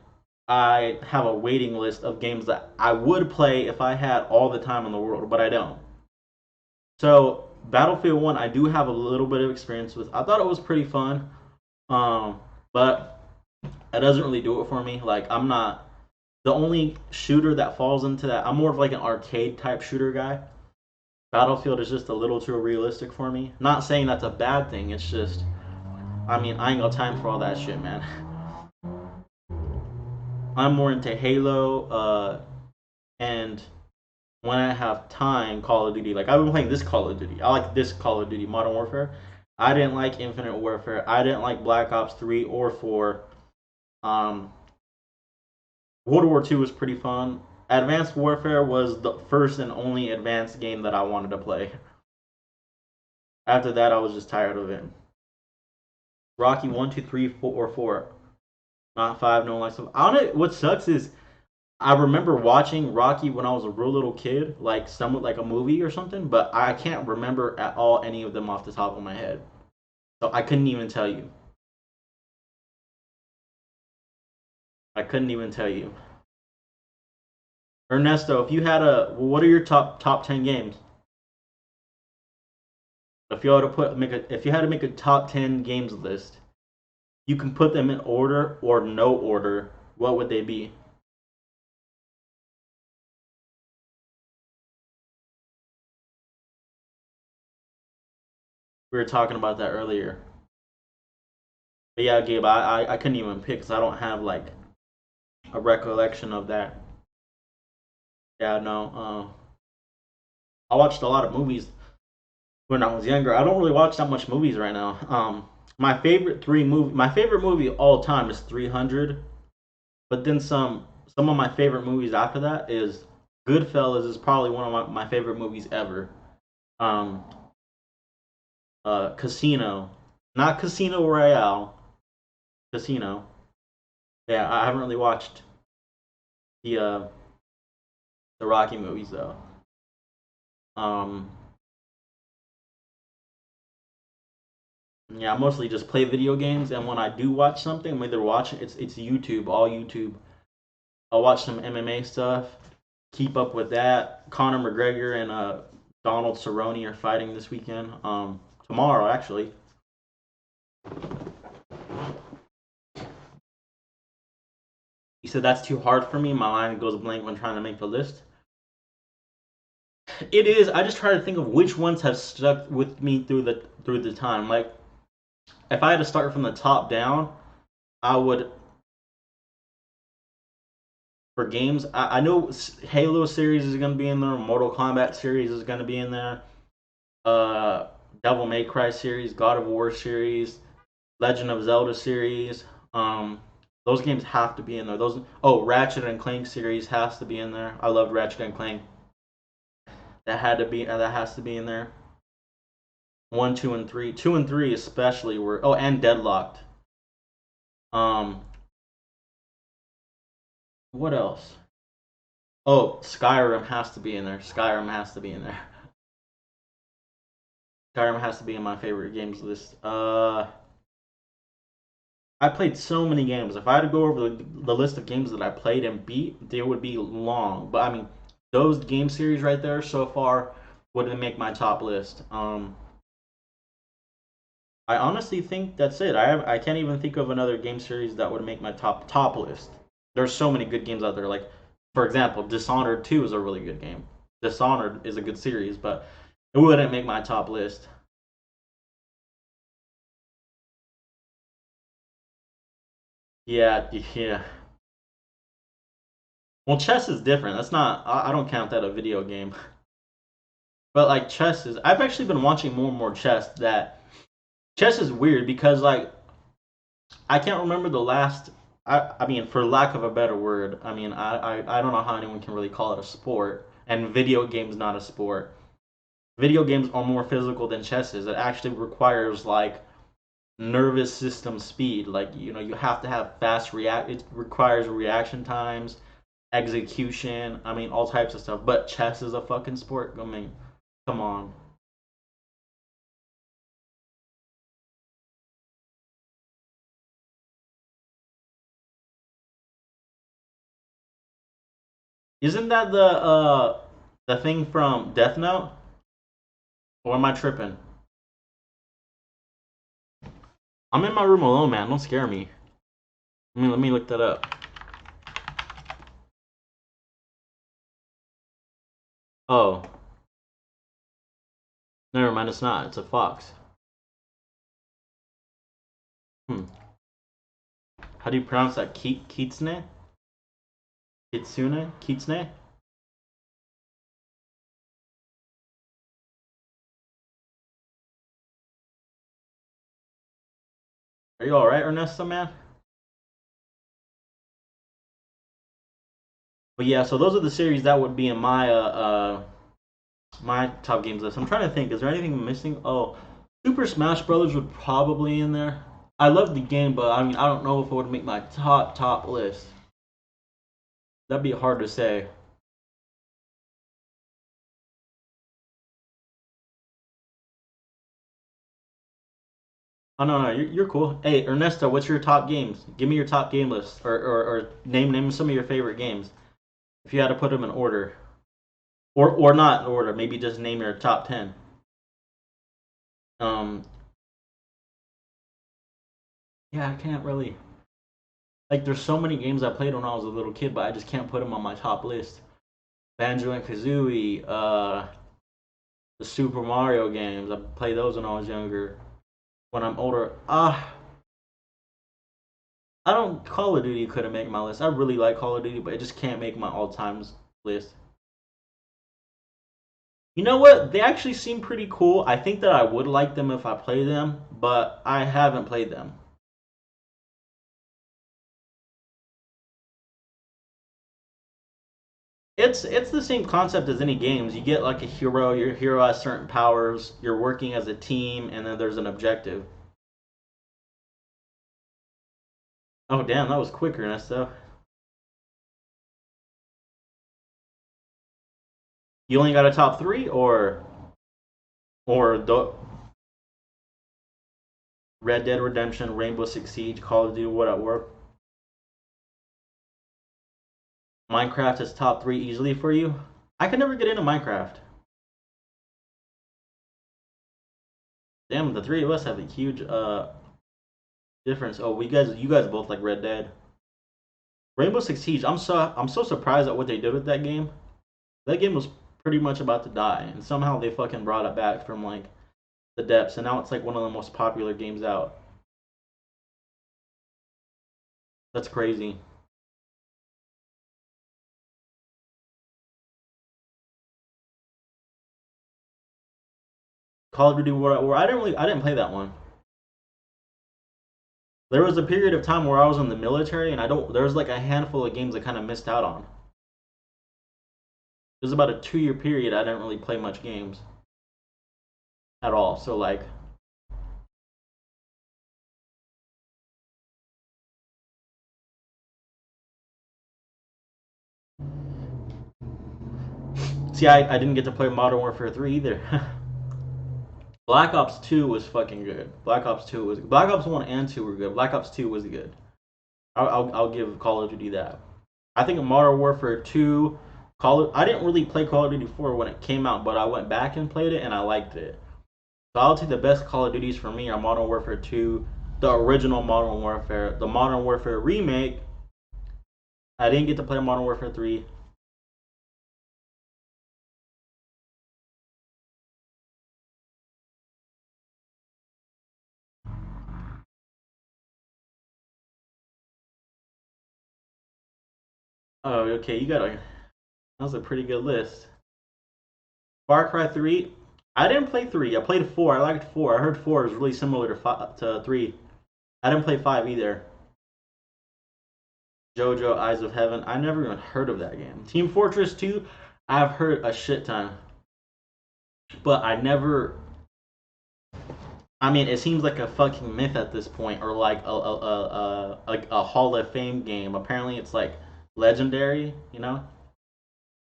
I have a waiting list of games that I would play if I had all the time in the world, but I don't. So Battlefield One, I do have a little bit of experience with. I thought it was pretty fun, but it doesn't really do it for me. Like I'm not the only shooter that falls into that. I'm more of like an arcade type shooter guy. Battlefield is just a little too realistic for me. Not saying that's a bad thing. It's just, I mean, I ain't got time for all that shit, man. I'm more into Halo, and when I have time, Call of Duty. Like I've been playing this Call of Duty. I like this Call of Duty, Modern Warfare. I didn't like Infinite Warfare. I didn't like Black Ops 3 or 4. Um, World War II was pretty fun. Advanced Warfare was the first and only advanced game that I wanted to play. After that, I was just tired of it. Rocky 1, 2, 3, 4, or 4. Not 5, no like stuff. I don't know. What sucks is I remember watching Rocky when I was a real little kid, like somewhat like a movie or something, but I can't remember at all any of them off the top of my head. So I couldn't even tell you. I couldn't even tell you. Ernesto, if you had what are your top 10 games? If you had to if you had to make a top 10 games list, you can put them in order or no order. What would they be? We were talking about that earlier. But yeah, Gabe, I couldn't even pick because I don't have like a recollection of that. Yeah, no. I watched a lot of movies when I was younger. I don't really watch that much movies right now. My favorite movie all time is 300. But then some of my favorite movies after that is Goodfellas is probably one of my favorite movies ever. Um, Casino, not Casino Royale, Casino. Yeah, I haven't really watched the uh, the Rocky movies though. Um, yeah, I mostly just play video games, and when I do watch something, I'm either watching it's YouTube, all YouTube. I'll watch some MMA stuff, keep up with that. Conor McGregor and Donald Cerrone are fighting this weekend. Tomorrow actually. You said that's too hard for me. My mind goes blank when trying to make the list. It is. I just try to think of which ones have stuck with me through the time. Like if I had to start from the top down, I would for games. I know Halo series is gonna be in there. Mortal Kombat series is gonna be in there. Uh, Devil May Cry series, God of War series, Legend of Zelda series. Um, those games have to be in there. Ratchet and Clank series has to be in there. I loved Ratchet and Clank. That has to be in there. One, two, and three. Two and three especially were and Deadlocked. Um, what else? Oh, Skyrim has to be in there. Skyrim has to be in there. Skyrim has to be in my favorite games list. I played so many games. If I had to go over the list of games that I played and beat, they would be long. But I mean, those game series right there so far wouldn't make my top list. I honestly think that's it. I can't even think of another game series that would make my top list. There's so many good games out there. Like for example, Dishonored 2 is a really good game. Dishonored is a good series, but it wouldn't make my top list. Yeah, yeah. Well, chess is different. That's not. I don't count that a video game. But like chess is. I've actually been watching more and more chess. That chess is weird because like I can't remember the last. I mean, for lack of a better word, I mean, I don't know how anyone can really call it a sport. And video games not a sport. Video games are more physical than chess is. It actually requires like nervous system speed. Like you have to have fast react. It requires reaction times, execution. I mean, all types of stuff. But chess is a fucking sport. I mean, come on. Isn't that the thing from Death Note? Or am I tripping? I'm in my room alone, man. Don't scare me. Let me look that up. Oh, never mind. It's not. It's a fox. Hmm. How do you pronounce that? Kitsune? Kitsune? Kitsune? Are you all right, Ernesto, man? But yeah, so those are the series that would be in my top games list. I'm trying to think. Is there anything missing? Oh, Super Smash Brothers would probably in there. I love the game, but I mean, I don't know if it would make my top list. That'd be hard to say. Oh no, you're cool. Hey, Ernesto, what's your top games? Give me your top game list, or name some of your favorite games. If you had to put them in order, or not in order, maybe just name your top 10. Um, yeah, I can't really like. There's so many games I played when I was a little kid, but I just can't put them on my top list. Banjo and Kazooie, the Super Mario games. I played those when I was younger. When I'm older, I don't. Call of Duty couldn't make my list. I really like Call of Duty, but it just can't make my all times list. You know what? They actually seem pretty cool. I think that I would like them if I play them, but I haven't played them. It's the same concept as any games. You get like a hero, your hero has certain powers, you're working as a team, and then there's an objective. Oh damn, that was quicker, Nesto. You only got a top three or the Red Dead Redemption, Rainbow Six Siege, Call of Duty, what at work? Minecraft is top three easily for you? I could never get into Minecraft. Damn, the three of us have a huge difference. Oh, you guys both like Red Dead. Rainbow Six Siege. I'm so surprised at what they did with that game. That game was pretty much about to die, and somehow they fucking brought it back from like the depths, and now it's like one of the most popular games out. That's crazy. Call of Duty War. I didn't play that one. There was a period of time where I was in the military, and I don't. There was like a handful of games I kind of missed out on. It was about a 2 year period. I didn't really play much games at all. So like, see, I didn't get to play Modern Warfare 3 either. Black Ops 2 was fucking good. Black Ops 1 and 2 were good. Black Ops 2 was good. I'll give Call of Duty that. I think Modern Warfare 2, I didn't really play Call of Duty 4 when it came out, but I went back and played it and I liked it. So I'll take the best Call of Duties for me are Modern Warfare 2, the original Modern Warfare, the Modern Warfare remake. I didn't get to play Modern Warfare 3. Oh, okay, that was a pretty good list. Far Cry 3. I didn't play 3. I played 4. I liked 4. I heard 4 is really similar to 3. I didn't play 5 either. JoJo Eyes of Heaven. I never even heard of that game. Team Fortress 2. I've heard a shit ton, but I never. I mean, it seems like a fucking myth at this point, or like a Hall of Fame game. Apparently, it's like legendary.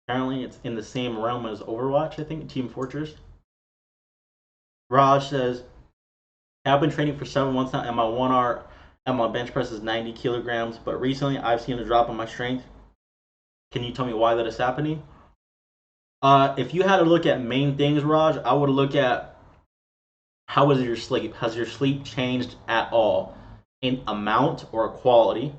Apparently, it's in the same realm as Overwatch. I think Team Fortress. Raj says, I've been training for 7 months now, and my 1R and my bench press is 90 kilograms. But recently, I've seen a drop in my strength. Can you tell me why that is happening? If you had to look at main things, Raj, I would look at how is your sleep? Has your sleep changed at all in amount or quality?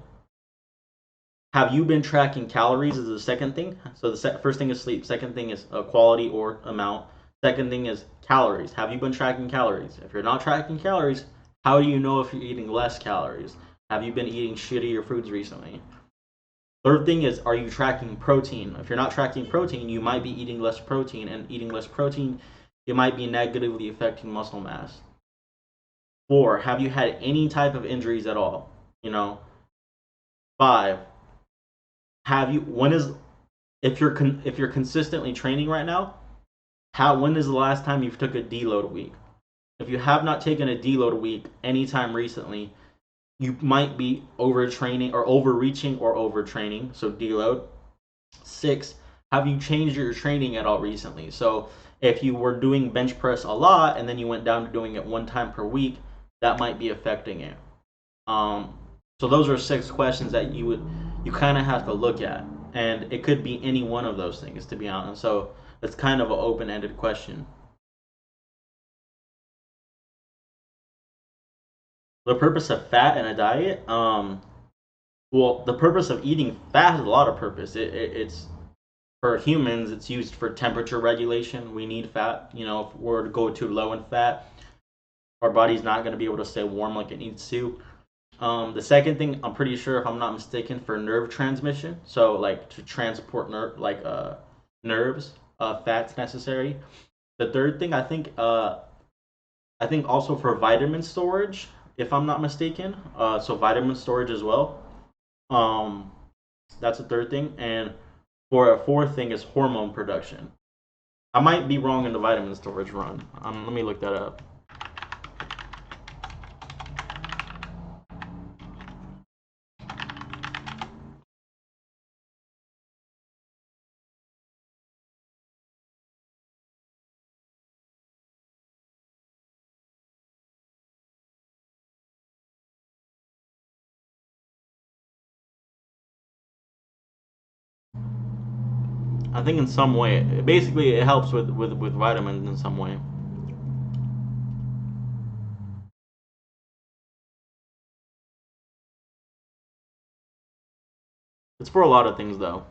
Have you been tracking calories? Is the second thing. So the first thing is sleep. Second thing is quality or amount. Second thing is calories. Have you been tracking calories? If you're not tracking calories, how do you know if you're eating less calories? Have you been eating shittier foods recently? Third thing is, are you tracking protein? If you're not tracking protein, you might be eating less protein, and eating less protein, it might be negatively affecting muscle mass. 4, have you had any type of injuries at all? 5, have you if you're consistently training right now, when is the last time you've took a deload week? If you have not taken a deload week anytime recently, you might be overtraining or overreaching or overtraining, so deload. 6, have you changed your training at all recently? So if you were doing bench press a lot and then you went down to doing it 1 time per week, that might be affecting it. So those are 6 questions that you kind of have to look at, and it could be any one of those things, to be honest. So it's kind of an open-ended question. The purpose of fat in a diet, well, the purpose of eating fat has a lot of purpose. It's for humans, it's used for temperature regulation. We need fat. If we're to go too low in fat, our body's not going to be able to stay warm like it needs to. The second thing, I'm pretty sure, if I'm not mistaken, for nerve transmission. So like to transport nerves, fat's necessary. The third thing, I think also for vitamin storage, if I'm not mistaken. So vitamin storage as well. That's the third thing, and for a fourth thing is hormone production. I might be wrong in the vitamin storage run. Let me look that up. I think in some way, basically, it helps with vitamins in some way. It's for a lot of things, though.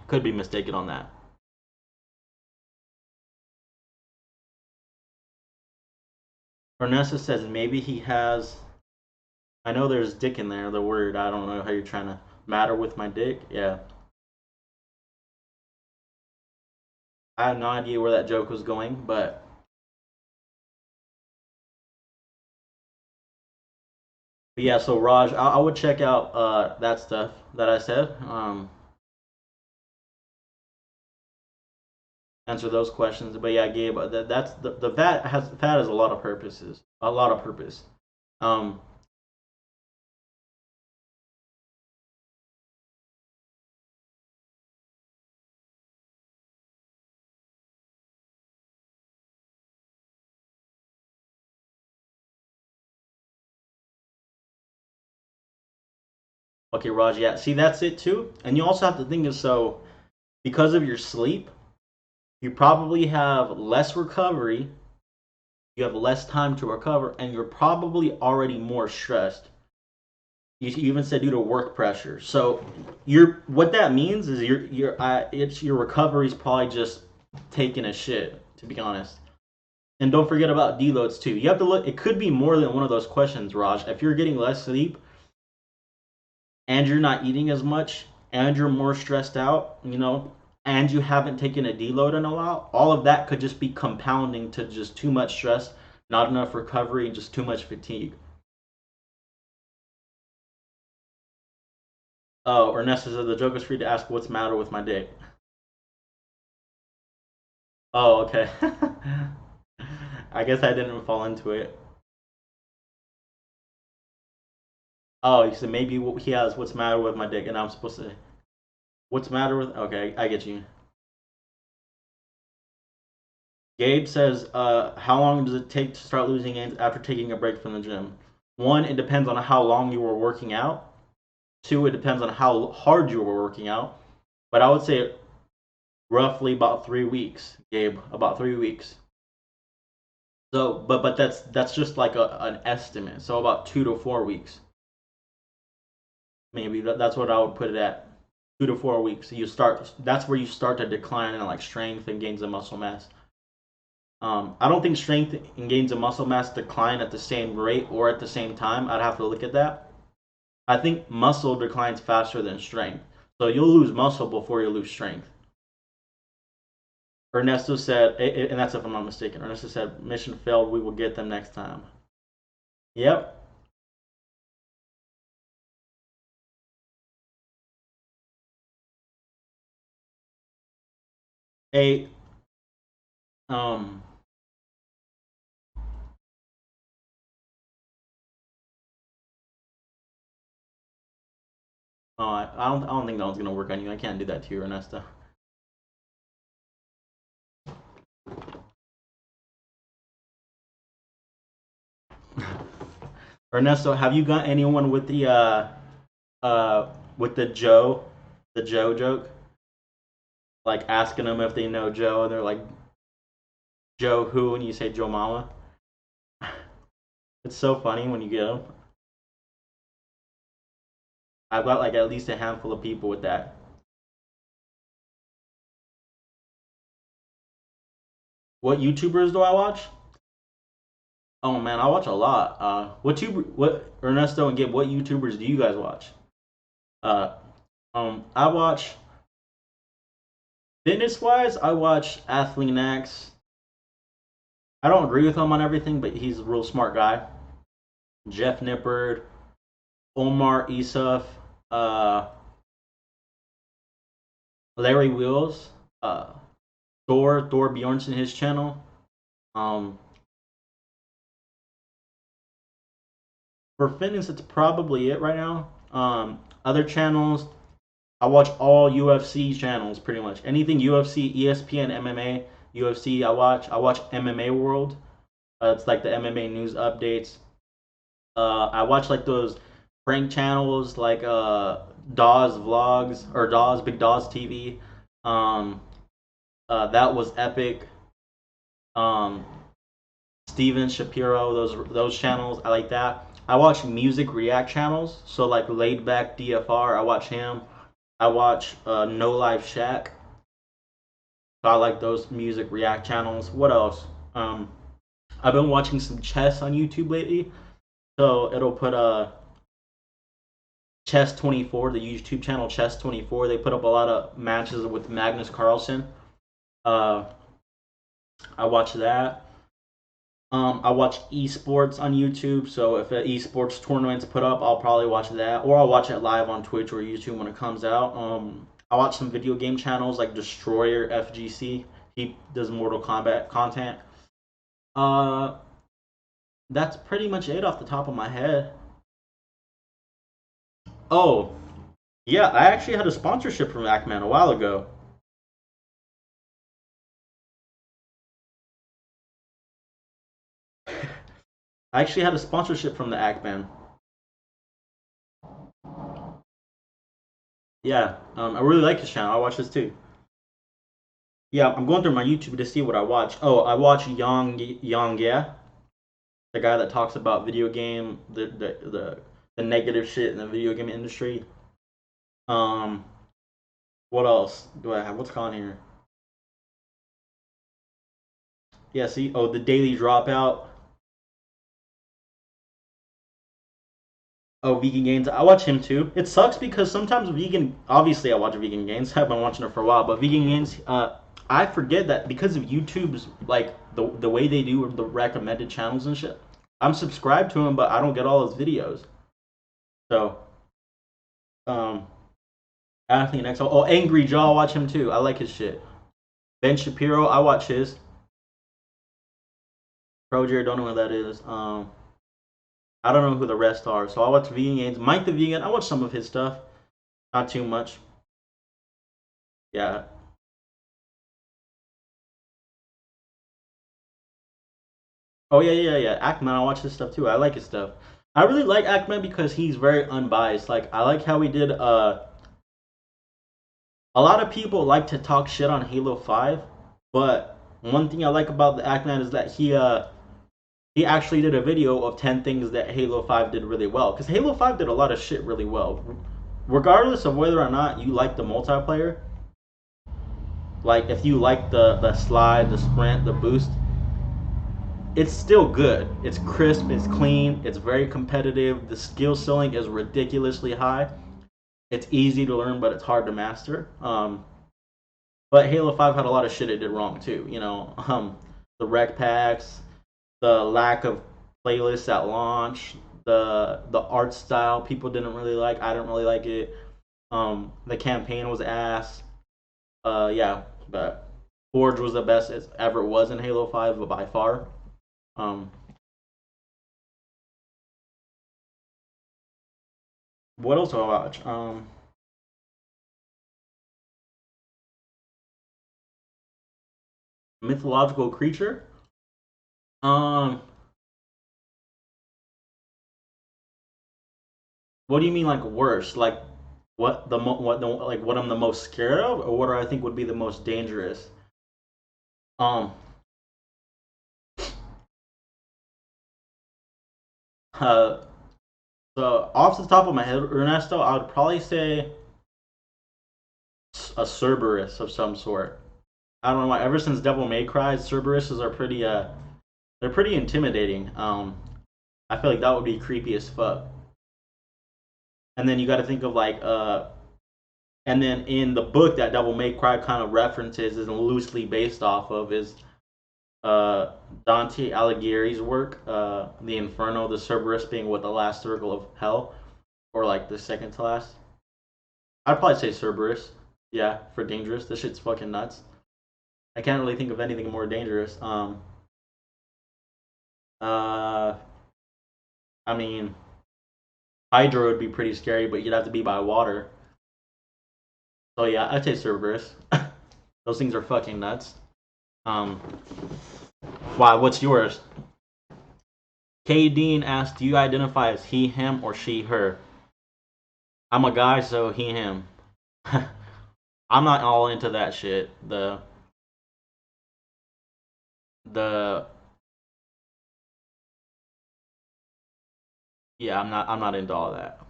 Could be mistaken on that. Ernesta says maybe he has. I know there's dick in there, the word. I don't know how you're trying to matter with my dick. Yeah. I have no idea where that joke was going, but. But yeah, so Raj, I would check out that stuff that I said. Answer those questions. But yeah, Gabe, that's the fat has a lot of purposes, a lot of purpose. Um, okay, Raj, yeah, see that's it too. And you also have to think of, so because of your sleep, you probably have less recovery, you have less time to recover, and you're probably already more stressed. You even said due to work pressure. So what that means is your recovery is probably just taking a shit, to be honest. And don't forget about deloads too. You have to look. It could be more than one of those questions, Raj. If you're getting less sleep and you're not eating as much, and you're more stressed out, and you haven't taken a deload in a while, all of that could just be compounding to just too much stress, not enough recovery, and just too much fatigue. Oh, Ernesto said the joke is free to ask what's the matter with my dick. Oh, okay. I guess I didn't fall into it. Oh, he said maybe he has what's the matter with my dick, and I'm supposed to say what's the matter with. Okay, I get you. Gabe says, how long does it take to start losing gains after taking a break from the gym? One, it depends on how long you were working out. Two, it depends on how hard you were working out. But I would say roughly about 3 weeks, Gabe, about 3 weeks. So, but that's just like an estimate. So about 2 to 4 weeks, maybe that's what I would put it at. 2 to 4 weeks. You start. That's where you start to decline in like strength and gains of muscle mass. I don't think strength and gains of muscle mass decline at the same rate or at the same time. I'd have to look at that. I think muscle declines faster than strength. So you'll lose muscle before you lose strength. Ernesto said, and that's if I'm not mistaken. Ernesto said, mission failed. We will get them next time. Yep. A um. Oh, I don't think that one's gonna work on you. I can't do that to you, Ernesto. Ernesto, have you got anyone uh with the Joe joke? Like asking them if they know Joe, and they're like, Joe who, and you say Joe Mama. It's so funny when you get them. I've got like at least a handful of people with that. What YouTubers do I watch? Oh man, I watch a lot. What Ernesto and Gabe? What YouTubers do you guys watch? Uh, I watch fitness wise. I watch Athlean X. I don't agree with him on everything, but he's a real smart guy. Jeff Nippard, Omar Isuf, uh, Larry Wheels, uh, Thor Bjornsson, his channel. Um, for fitness, it's probably it right now. Other channels, I watch all UFC channels pretty much. Anything UFC, ESPN, MMA, UFC, I watch. I watch MMA World. It's like the MMA news updates. I watch like those prank channels like Dawes Vlogs or Dawes Big Dawes TV. Um, that was epic. Um, Steven Shapiro, those channels, I like that. I watch music react channels, so like Laid Back DFR, I watch him. I watch No Life Shack, so I like those music react channels. What else? Um, I've been watching some chess on YouTube lately, so it'll put Chess 24, the YouTube channel Chess 24. They put up a lot of matches with Magnus Carlsen. Uh, I watch that. I watch esports on YouTube, so if an esports tournament's put up, I'll probably watch that, or I'll watch it live on Twitch or YouTube when it comes out. I watch some video game channels like Destroyer FGC. He does Mortal Kombat content. Uh, that's pretty much it off the top of my head. Oh, yeah, I actually had a sponsorship from Ackman a while ago. I actually had a sponsorship from the Ackman. Yeah, I really like his channel. I watch this too. Yeah, I'm going through my YouTube to see what I watch. Oh, I watch Yang Yeah, the guy that talks about video game, the negative shit in the video game industry. Um, what else do I have? What's on here? Yeah, see, oh, the Daily Dropout. Oh, Vegan Gains. I watch him too. It sucks because sometimes vegan. Obviously, I watch Vegan Gains. I've been watching it for a while, but Vegan Gains. I forget that because of YouTube's like the way they do the recommended channels and shit. I'm subscribed to him, but I don't get all his videos. So, um, Anthony next. Oh, Angry Jaw. I watch him too. I like his shit. Ben Shapiro. I watch his. Projer. Don't know what that is. I don't know who the rest are. So I watch Vegan Gains. Mike the Vegan. I watch some of his stuff. Not too much. Yeah. Oh yeah. Ackman, I watch his stuff too. I like his stuff. I really like Ackman because he's very unbiased. Like I like how he did. A lot of people like to talk shit on Halo 5, but one thing I like about the Ackman is that he actually did a video of 10 things that Halo 5 did really well. Because Halo 5 did a lot of shit really well, regardless of whether or not you like the multiplayer. Like if you like the slide, the sprint, the boost, it's still good. It's crisp, it's clean, it's very competitive. The skill ceiling is ridiculously high. It's easy to learn, but it's hard to master. But Halo 5 had a lot of shit it did wrong too. The rec packs, the lack of playlists at launch, the art style people didn't really like. I didn't really like it. The campaign was ass. Yeah, but Forge was the best it ever was in Halo 5 by far. Um, what else do I watch? Mythological creature. Um, what do you mean like worse? Like what I'm the most scared of, or what I think would be the most dangerous? Um, uh, so off the top of my head, Ernesto, I would probably say a Cerberus of some sort. I don't know why. Ever since Devil May Cry, Cerberuses are pretty they're pretty intimidating. I feel like that would be creepy as fuck. And then you got to think of like and then in the book that Devil May Cry kind of references is loosely based off of is uh, Dante Alighieri's work, The Inferno, the Cerberus being what the last circle of hell, or like the second to last. I'd probably say Cerberus. Yeah, for dangerous. This shit's fucking nuts. I can't really think of anything more dangerous. Uh, I mean, Hydra would be pretty scary, but you'd have to be by water. So yeah, I'd say Cerberus. Those things are fucking nuts. Um, why? What's yours? K. Dean asked, "Do you identify as he, him, or she, her?" I'm a guy, so he, him. I'm not all into that shit. The yeah, I'm not into all that.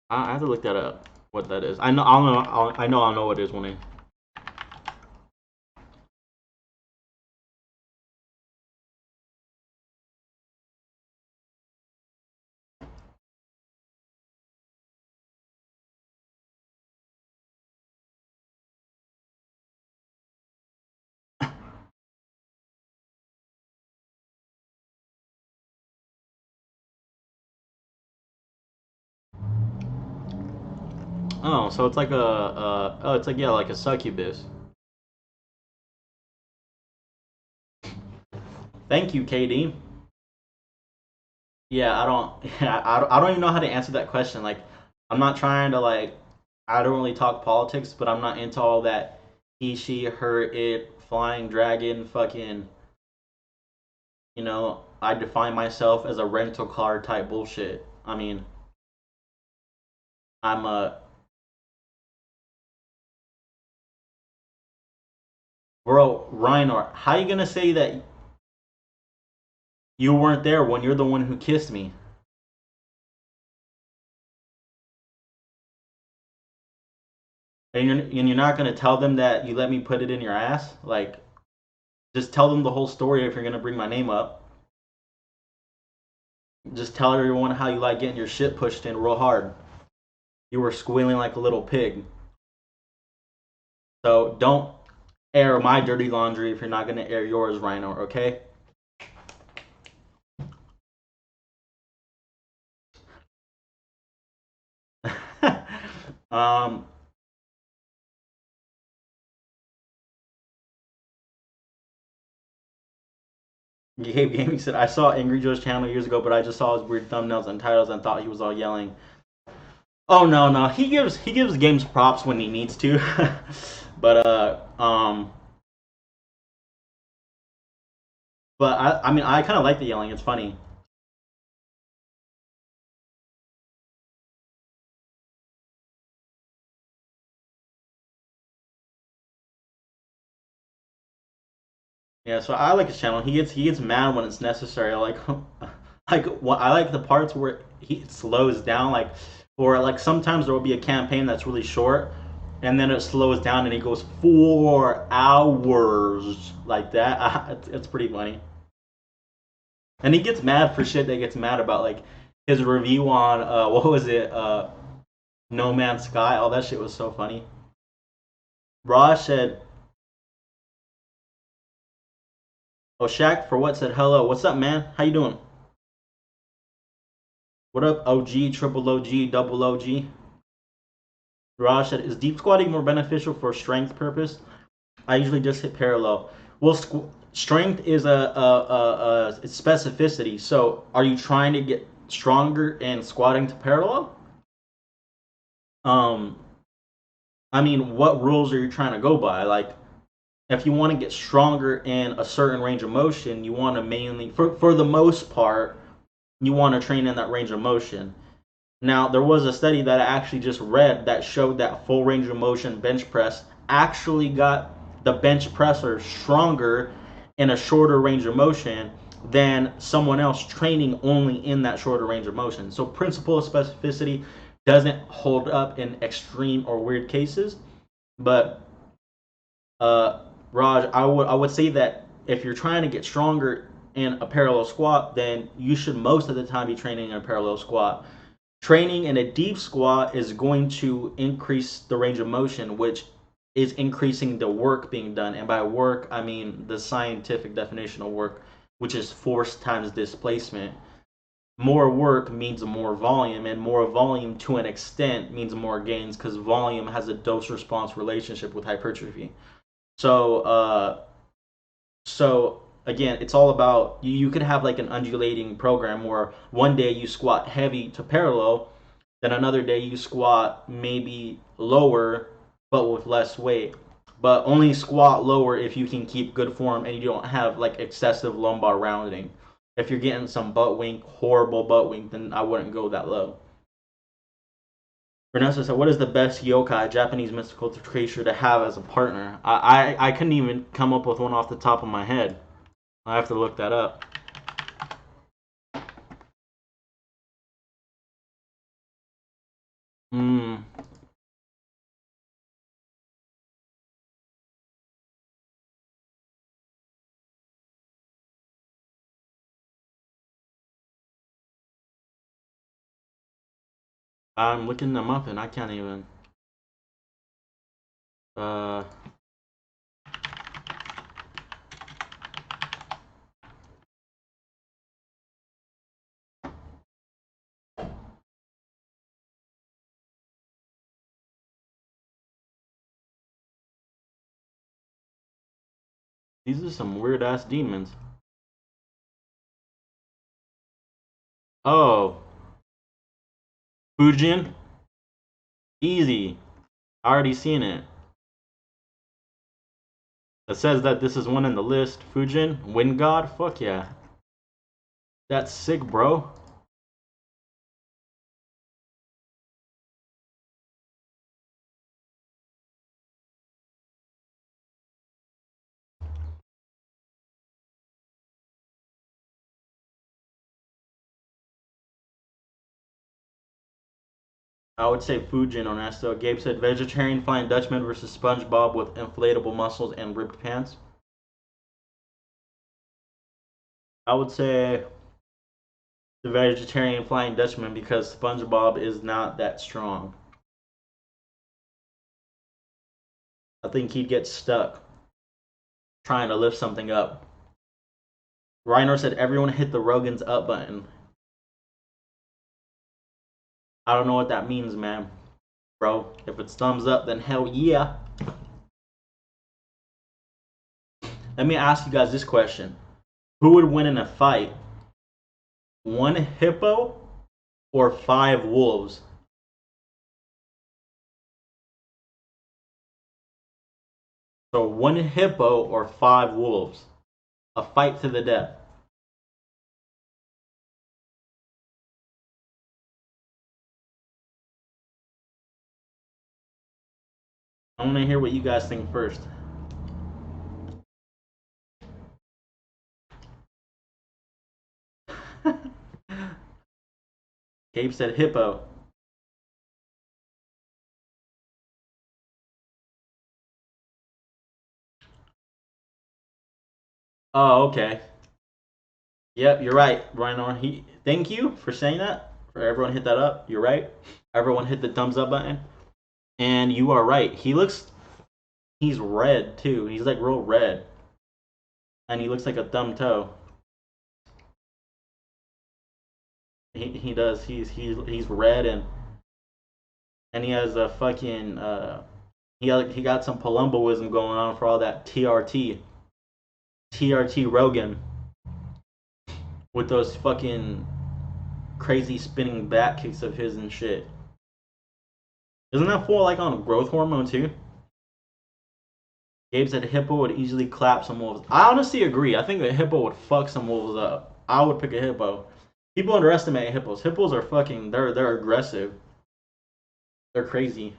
I have to look that up. What that is? I know what it is when I. Oh, so it's like oh, it's like yeah, like a succubus. Thank you, KD. Yeah, I don't, yeah, I don't even know how to answer that question. Like, I'm not trying to like, I don't really talk politics, but I'm not into all that he, she, her, it, flying dragon, fucking, I define myself as a rental car type bullshit. I mean, I'm a, bro, Reinhardt, how you gonna say that you weren't there when you're the one who kissed me? And you're not gonna tell them that you let me put it in your ass? Like, just tell them the whole story if you're gonna bring my name up. Just tell everyone how you like getting your shit pushed in real hard. You were squealing like a little pig. So don't air my dirty laundry if you're not gonna air yours, Rhino, okay? um Gabe Gaming said, I saw Angry Joe's channel years ago, but I just saw his weird thumbnails and titles and thought he was all yelling. Oh no, he gives games props when he needs to. but but I mean I kinda like the yelling, it's funny. Yeah, so I like his channel. He gets mad when it's necessary. Like what I like the parts where he slows down, or like sometimes there will be a campaign that's really short, and then it slows down and he goes 4 hours like that. It's pretty funny. And he gets mad for shit that he gets mad about, like his review on what was it, No Man's Sky. All that shit was so funny. Raj said, "Oh, Shaq for what said hello. What's up, man? How you doing? What up, OG, triple OG, double OG?" Raj said, "Is deep squatting more beneficial for strength purpose? I usually just hit parallel." Well, strength is a specificity. So, are you trying to get stronger and squatting to parallel? Um, I mean, what rules are you trying to go by? Like, if you want to get stronger in a certain range of motion, you want to mainly, for the most part, you want to train in that range of motion. Now, there was a study that I actually just read that showed that full range of motion bench press actually got the bench presser stronger in a shorter range of motion than someone else training only in that shorter range of motion. So, principle of specificity doesn't hold up in extreme or weird cases, but uh, Raj, I would say that if you're trying to get stronger in a parallel squat, then you should most of the time be training in a parallel squat. Training in a deep squat is going to increase the range of motion, which is increasing the work being done. And by work, I mean the scientific definition of work, which is force times displacement. More work means more volume, and more volume to an extent means more gains because volume has a dose response relationship with hypertrophy. So, so again, it's all about you could have like an undulating program where one day you squat heavy to parallel, then another day you squat maybe lower but with less weight. But only squat lower if you can keep good form and you don't have like excessive lumbar rounding. If you're getting some butt wink, horrible butt wink, then I wouldn't go that low. Vanessa said, "What is the best yokai, Japanese mystical creature, to have as a partner?" I couldn't even come up with one off the top of my head. I have to look that up. Hmm. I'm looking them up and I can't even. Uh. These are some weird ass demons. Oh, Fujin, easy. I already seen it. It says that this is one in the list. Fujin, Wind God. Fuck yeah, that's sick, bro. I would say Fujin on that still. Gabe said vegetarian Flying Dutchman versus SpongeBob with inflatable muscles and ripped pants. I would say The vegetarian Flying Dutchman because SpongeBob is not that strong. I think he'd get stuck trying to lift something up. Reiner said everyone hit the Rogan's up button. I don't know what that means, man. Bro, if it's thumbs up, then hell yeah. Let me ask you guys this question. Who would win in a fight? 1 hippo or 5 wolves? So 1 hippo or 5 wolves. A fight to the death. I want to hear what you guys think first. Gabe said hippo. Oh, okay. Yep, you're right, Ryan. Thank you for saying that. For everyone hit that up. You're right. Everyone hit the thumbs up button. And you are right. He's red too. He's like real red. And he looks like a thumb toe. He does. He's red and he has a fucking he got some Palumboism going on for all that TRT Rogan with those fucking crazy spinning back kicks of his and shit. Isn't that fool like on growth hormone too? Gabe said hippo would easily clap some wolves. I honestly agree. I think a hippo would fuck some wolves up. I would pick a hippo. People underestimate hippos. Hippos are fucking. They're aggressive. They're crazy.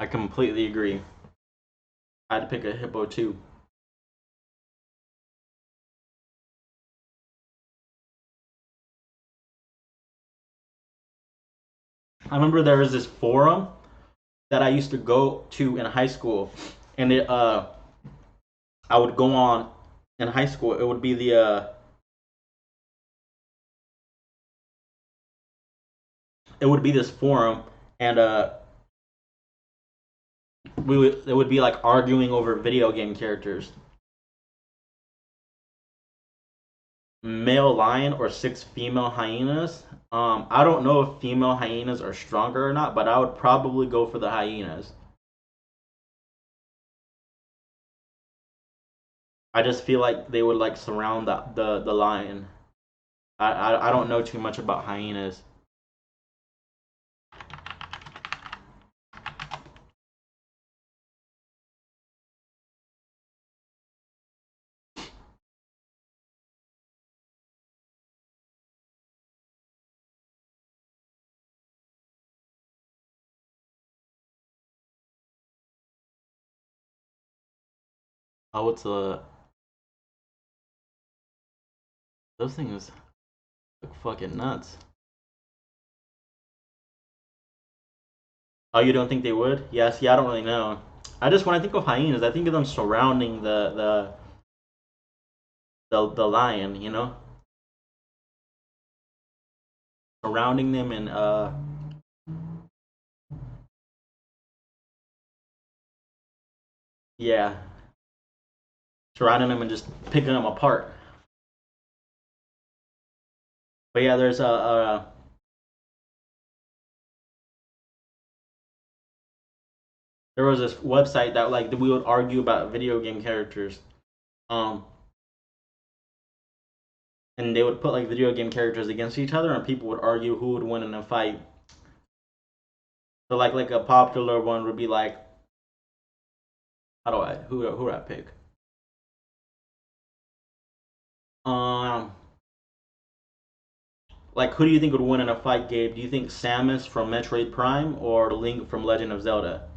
I completely agree. I had to pick a hippo too. I remember there was this forum that I used to go to in high school, and I would go on in high school. It would be it would be this forum, and it would be like arguing over video game characters. Male lion or 6 female hyenas. I don't know if female hyenas are stronger or not, but I would probably go for the hyenas. I just feel like they would like surround the lion. I don't know too much about hyenas. Oh, it's a those things look fucking nuts. Oh, you don't think they would? Yes, yeah, I don't really know. I just when I think of hyenas, I think of them surrounding the lion, you know, surrounding them and yeah, surrounding them and just picking them apart. But yeah, there's there was this website that like we would argue about video game characters, um, and they would put like video game characters against each other, and people would argue who would win in a fight. So like a popular one would be like, how do I who do I pick? Um, like who do you think would win in a fight, Gabe? Do you think Samus from Metroid Prime or Link from Legend of Zelda?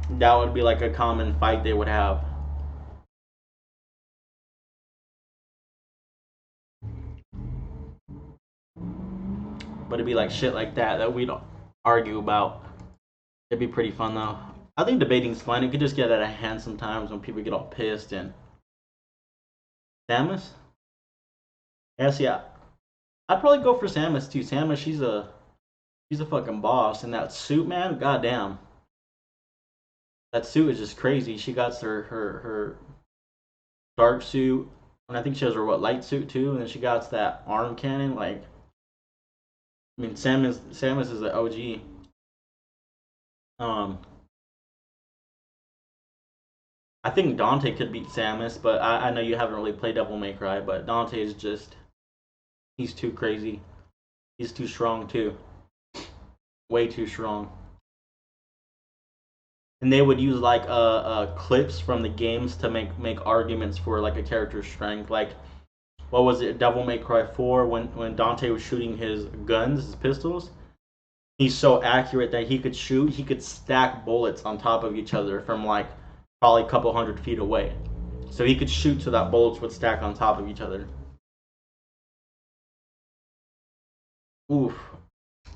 That would be like a common fight they would have. but it'd be like shit like that we don't argue about. It'd be pretty fun though. I think debating's fun. It could just get out of hand sometimes when people get all pissed and Samus. Yes, yeah. I'd probably go for Samus too. Samus, she's a fucking boss. And that suit, man, goddamn. That suit is just crazy. She got her dark suit, and I think she has her light suit too, and then she got that arm cannon. Like, I mean, Samus is an OG. Um, I think Dante could beat Samus, but I know you haven't really played Devil May Cry, but Dante is just he's too crazy. He's too strong too. Way too strong. And they would use like clips from the games to make arguments for like a character's strength. Like what was it, Devil May Cry 4 when Dante was shooting his guns, his pistols. He's so accurate that he could stack bullets on top of each other from like probably a couple 100 feet away. So he could shoot so that bullets would stack on top of each other. Oof.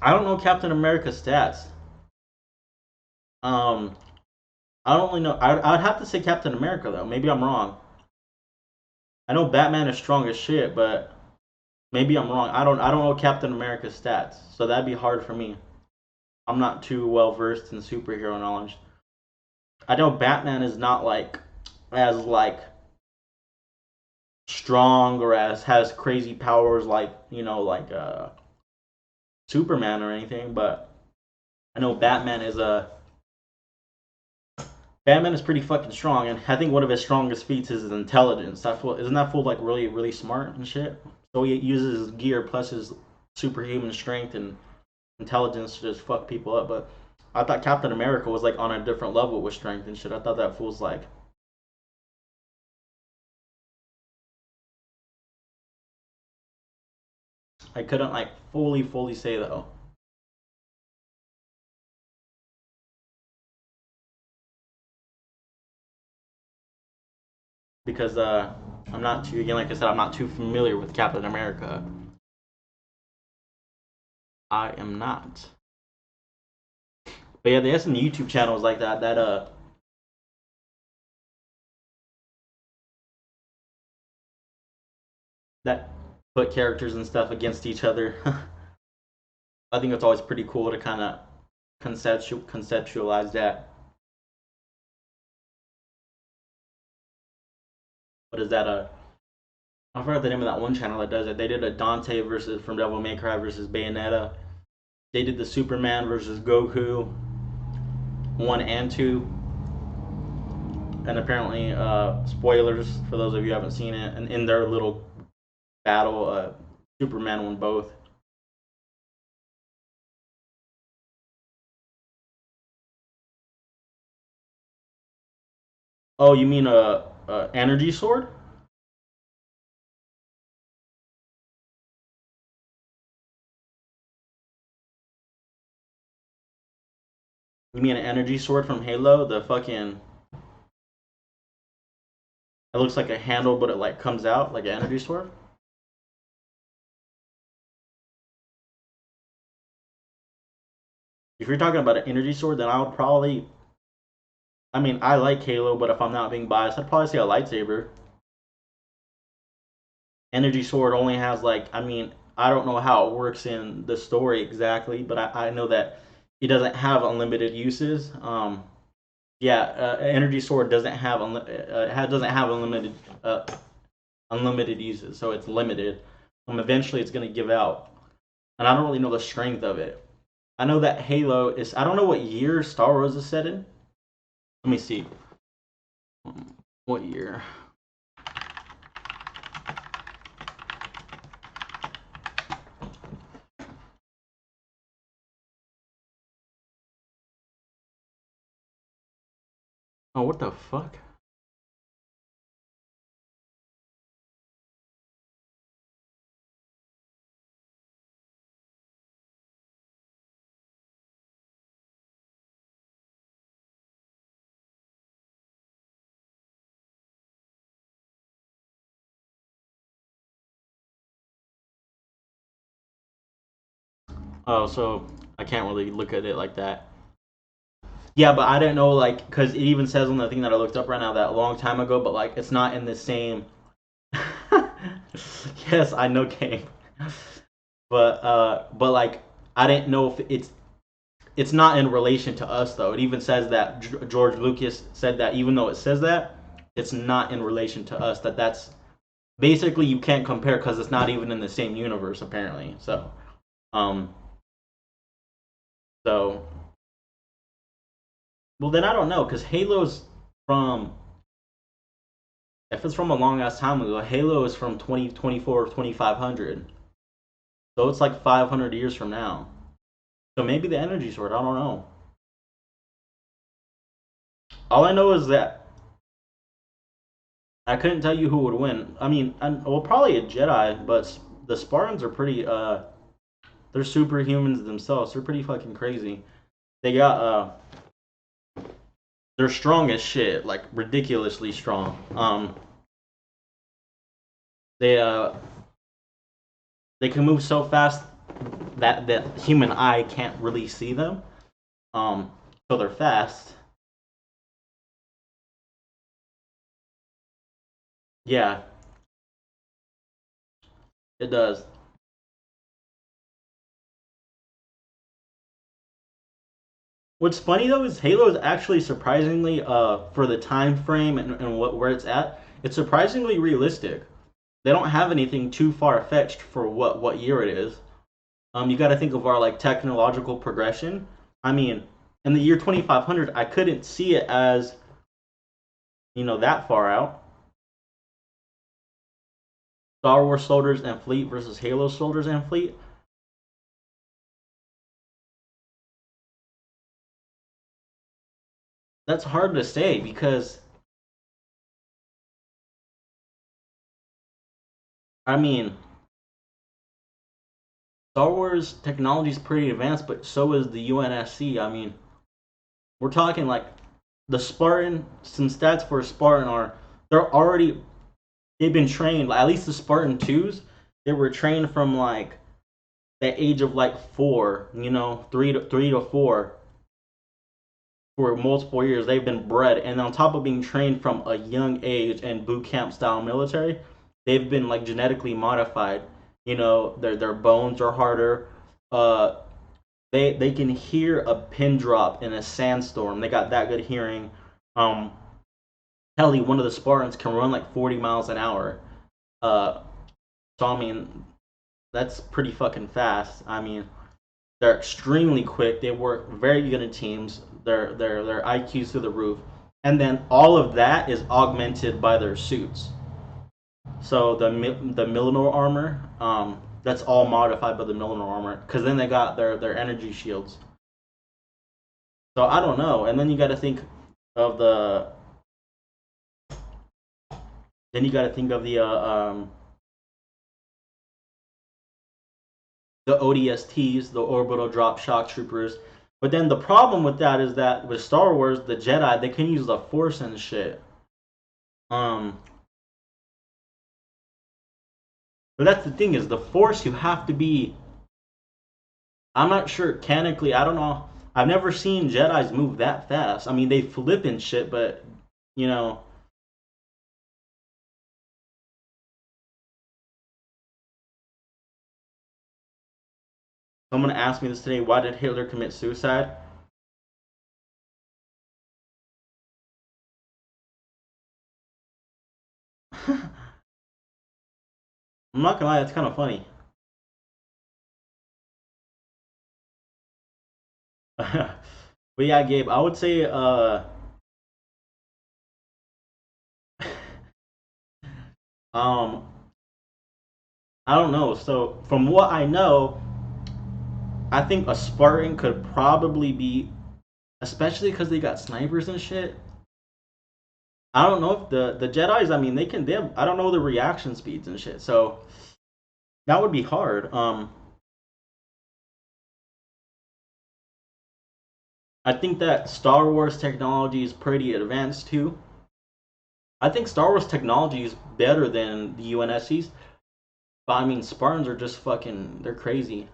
I don't know Captain America's stats. Um, I don't really know. I'd have to say Captain America though. Maybe I'm wrong. I know Batman is strong as shit, but maybe I'm wrong. I don't know Captain America's stats, so that'd be hard for me. I'm not too well versed in superhero knowledge. I know Batman is not like as like strong or as has crazy powers like like Superman or anything, but I know Batman is pretty fucking strong, and I think one of his strongest feats is his intelligence. Isn't that fool like really really smart and shit? So he uses his gear plus his superhuman strength and intelligence to just fuck people up. But I thought Captain America was like on a different level with strength and shit. I thought that fool's like I couldn't like fully say though because I'm not too again like I said I'm not too familiar with Captain America. I am not. But yeah, they have some YouTube channels like that put characters and stuff against each other. I think it's always pretty cool to kind of conceptualize that. What is that? I forgot the name of that one channel that does it. They did a Dante versus from Devil May Cry versus Bayonetta. They did the Superman versus Goku 1 and 2, and apparently spoilers for those of you who haven't seen it. And in their little battle, Superman won both. Oh, you mean a energy sword? You mean an energy sword from Halo? The fucking it looks like a handle, but it like comes out like an energy sword. If you're talking about an energy sword, then I would probably. I mean, I like Halo, but if I'm not being biased, I'd probably say a lightsaber. Energy sword only has like, I mean, I don't know how it works in the story exactly, but I know that it doesn't have unlimited uses. Yeah, energy sword doesn't have unlimited uses, so it's limited. Eventually, it's gonna give out, and I don't really know the strength of it. I know that Halo is. I don't know what year Star Wars is set in. Let me see. What year? Oh, what the fuck? Oh, so I can't really look at it like that. Yeah, but I didn't know like because it even says on the thing that I looked up right now that a long time ago, but like it's not in the same. Yes, I know game, but like I didn't know if it's not in relation to us though. It even says that George Lucas said that even though it says that, it's not in relation to us. That's basically you can't compare because it's not even in the same universe apparently. Um, so well then I don't know because Halo's from if it's from a long ass time ago, Halo is from 2024 2500. So it's like 500 years from now. So maybe the energy sword. I don't know. All I know is that I couldn't tell you who would win. I mean, well, probably a Jedi, but the Spartans are pretty. They're superhumans themselves. They're pretty fucking crazy. They got they're strong as shit, like ridiculously strong. They they can move so fast that the human eye can't really see them. So they're fast. Yeah, it does. What's funny though is Halo is actually surprisingly, for the time frame and what where it's at, it's surprisingly realistic. They don't have anything too far fetched for what year it is. You got to think of our like technological progression. I mean, in the year 2500, I couldn't see it as that far out. Star Wars soldiers and fleet versus Halo soldiers and fleet. That's hard to say because I mean, Star Wars technology is pretty advanced, but so is the UNSC. I mean, we're talking like the Spartan. Some stats for a Spartan are they've been trained. At least the Spartan twos, they were trained from like the age of like 4. 3 to 4 for multiple years. They've been bred, and on top of being trained from a young age and boot camp style military, they've been like genetically modified. Their bones are harder. Uh, they can hear a pin drop in a sandstorm. They got that good hearing. Um, Helly, one of the Spartans can run like 40 miles an hour. Uh, so I mean, that's pretty fucking fast. I mean, they're extremely quick. They work very good in teams. Their IQ's through the roof, and then all of that is augmented by their suits. So the Millenor armor, that's all modified by the Millenor armor. Because then they got their energy shields. So I don't know. And then you got to think of the ODSTs, the orbital drop shock troopers. But then the problem with that is that with Star Wars, the Jedi they can use the Force and shit. Um, but that's the thing is the Force you have to be. I'm not sure canonically. I don't know. I've never seen Jedi's move that fast. I mean, they flip and shit, but you know, someone asked me this today. Why did Hitler commit suicide? I'm not gonna lie, that's kind of funny. But yeah, Gabe, I would say um I don't know. So from what I know, I think a Spartan could probably be, especially because they got snipers and shit. I don't know if the Jedi's. I mean, they can. They have, I don't know the reaction speeds and shit. So that would be hard. I think that Star Wars technology is pretty advanced too. I think Star Wars technology is better than the UNSC's. But I mean, Spartans are just fucking. They're crazy.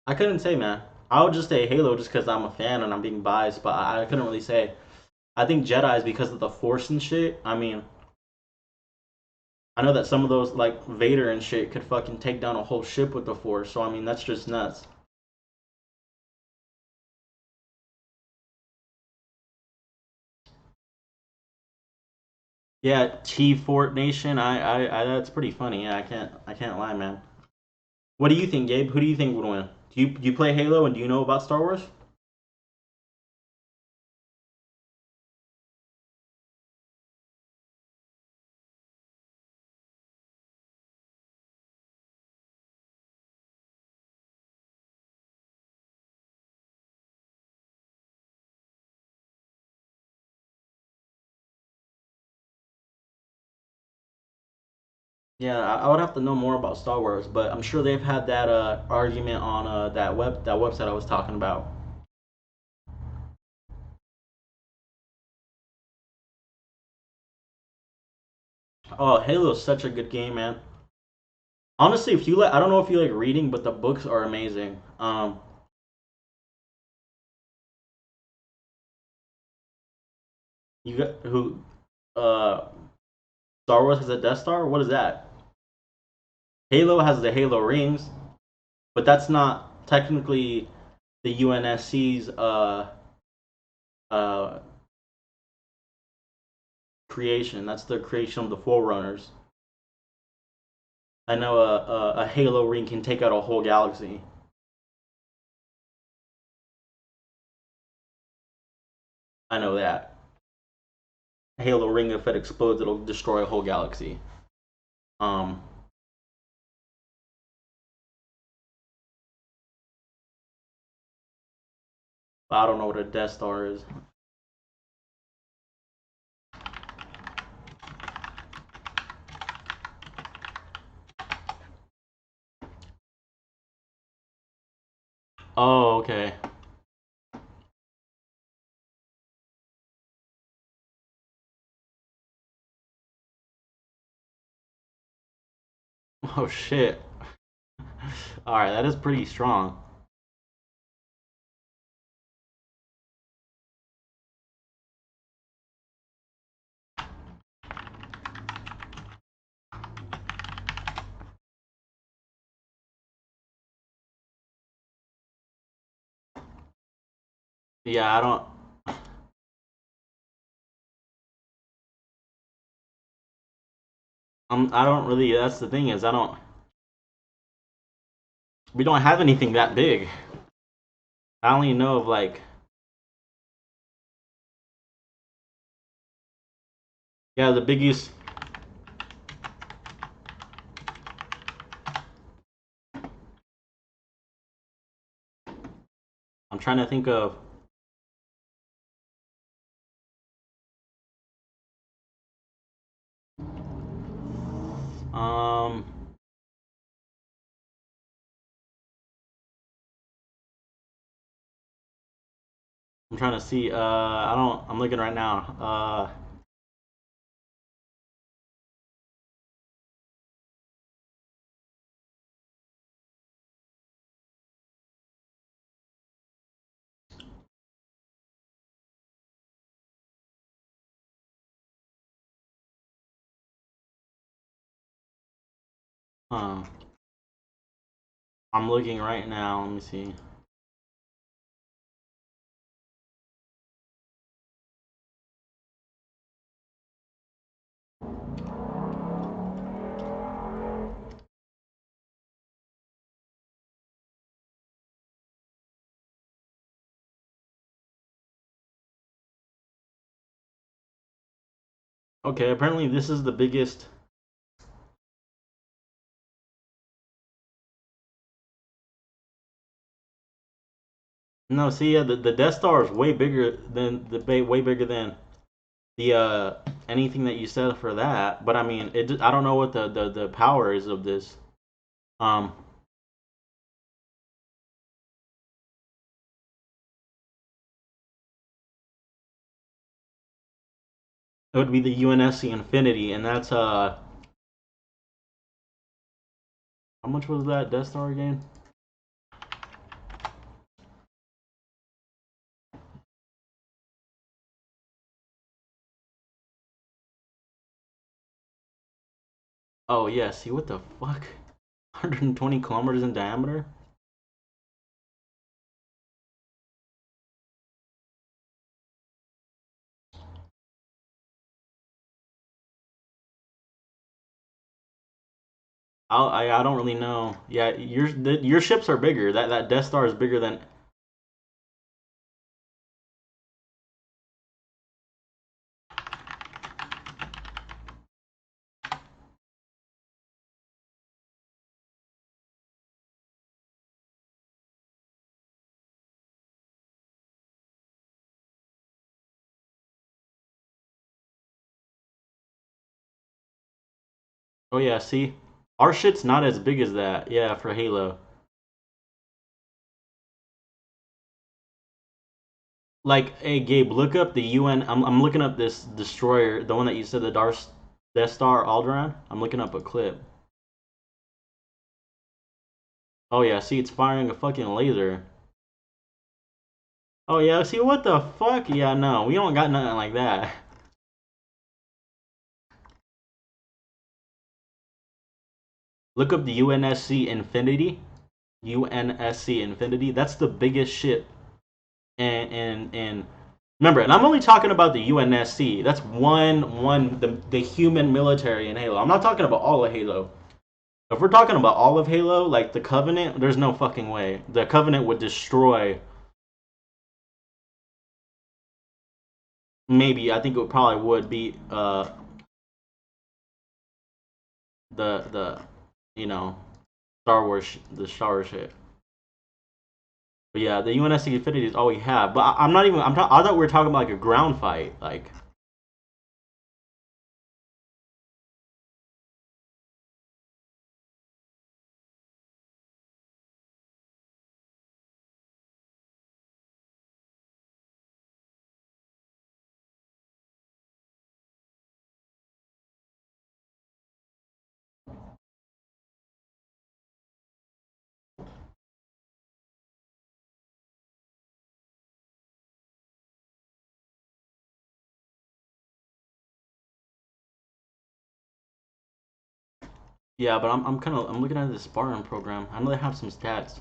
I couldn't say, man. I would just say Halo just because I'm a fan and I'm being biased, but I couldn't really say. I think Jedi is because of the Force and shit. I mean, I know that some of those like Vader and shit could fucking take down a whole ship with the Force. So I mean, that's just nuts. Yeah, T Fort Nation. That's pretty funny. Yeah, I can't lie, man. What do you think, Gabe? Who do you think would win? Do you play Halo and do you know about Star Wars? Yeah, I would have to know more about Star Wars, but I'm sure they've had that argument on that website I was talking about. Oh, Halo is such a good game, man. Honestly, if you like, I don't know if you like reading, but the books are amazing. You got who? Uh, Star Wars has a Death Star. What is that? Halo has the Halo rings, but that's not technically the UNSC's uh creation. That's the creation of the Forerunners. I know a Halo ring can take out a whole galaxy. I know that. A Halo ring, if it explodes, it'll destroy a whole galaxy. Um, but I don't know what a Death Star is. Oh, okay. Oh shit. All right, that is pretty strong. Yeah, I don't really. That's the thing is, I don't. We don't have anything that big. I only know of like. Yeah, the biggest. I'm trying to think of. Um, I'm trying to see. I don't. I'm looking right now. Huh. I'm looking right now. Let me see. Okay, apparently this is the biggest. No, see, yeah, the Death Star is way bigger than way bigger than the anything that you said for that. But I mean, I don't know what the power is of this. Um, it would be the UNSC Infinity, and that's how much was that Death Star again? Oh yeah, see what the fuck? 120 kilometers in diameter? I don't really know. Yeah, your ships are bigger. That Death Star is bigger than. Oh yeah, see, our shit's not as big as that. Yeah, for Halo. Like, hey Gabe, look up the UN. I'm looking up this destroyer, the one that you said the Death Star Alderaan. I'm looking up a clip. Oh yeah, see, it's firing a fucking laser. Oh yeah, see what the fuck? Yeah, no, we don't got nothing like that. Look up the UNSC Infinity. UNSC Infinity. That's the biggest ship. And remember, and I'm only talking about the UNSC. That's the human military in Halo. I'm not talking about all of Halo. If we're talking about all of Halo, like the Covenant, there's no fucking way. The Covenant would destroy. Maybe I think it probably would be the you know the Star Wars shit. But yeah, the UNSC Infinity is all we have. But I'm not even. I thought we were talking about like a ground fight. Like, yeah, but I'm looking at the Spartan program. I know they have some stats.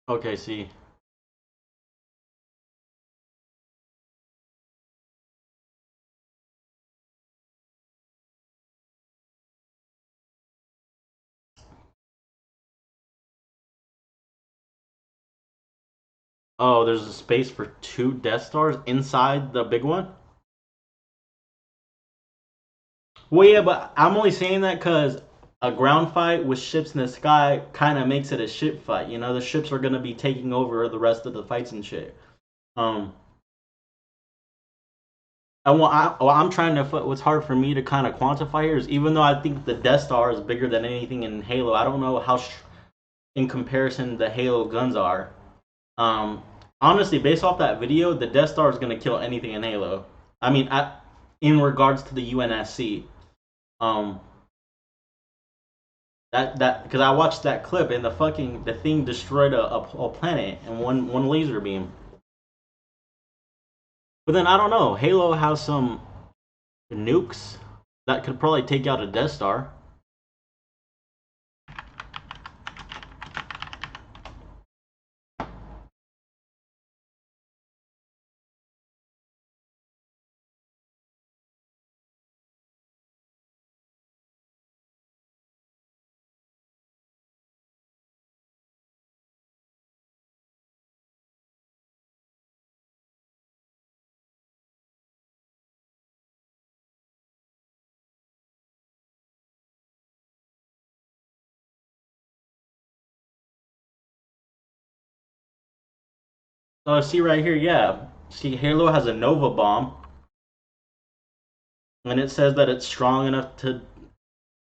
Okay, see. Oh, there's a space for two Death Stars inside the big one. Well, yeah, but I'm only saying that because a ground fight with ships in the sky kind of makes it a ship fight. You know, the ships are gonna be taking over the rest of the fights and shit. Um, and what I'm trying to what's hard for me to kind of quantify here is even though I think the Death Star is bigger than anything in Halo, I don't know how in comparison the Halo guns are. Um, honestly, based off that video, the Death Star is gonna kill anything in Halo. I mean, in regards to the UNSC, um, that because I watched that clip and the thing destroyed a planet in one laser beam. But then I don't know. Halo has some nukes that could probably take out a Death Star. Oh, see right here, yeah. See, Halo has a Nova bomb, and it says that it's strong enough to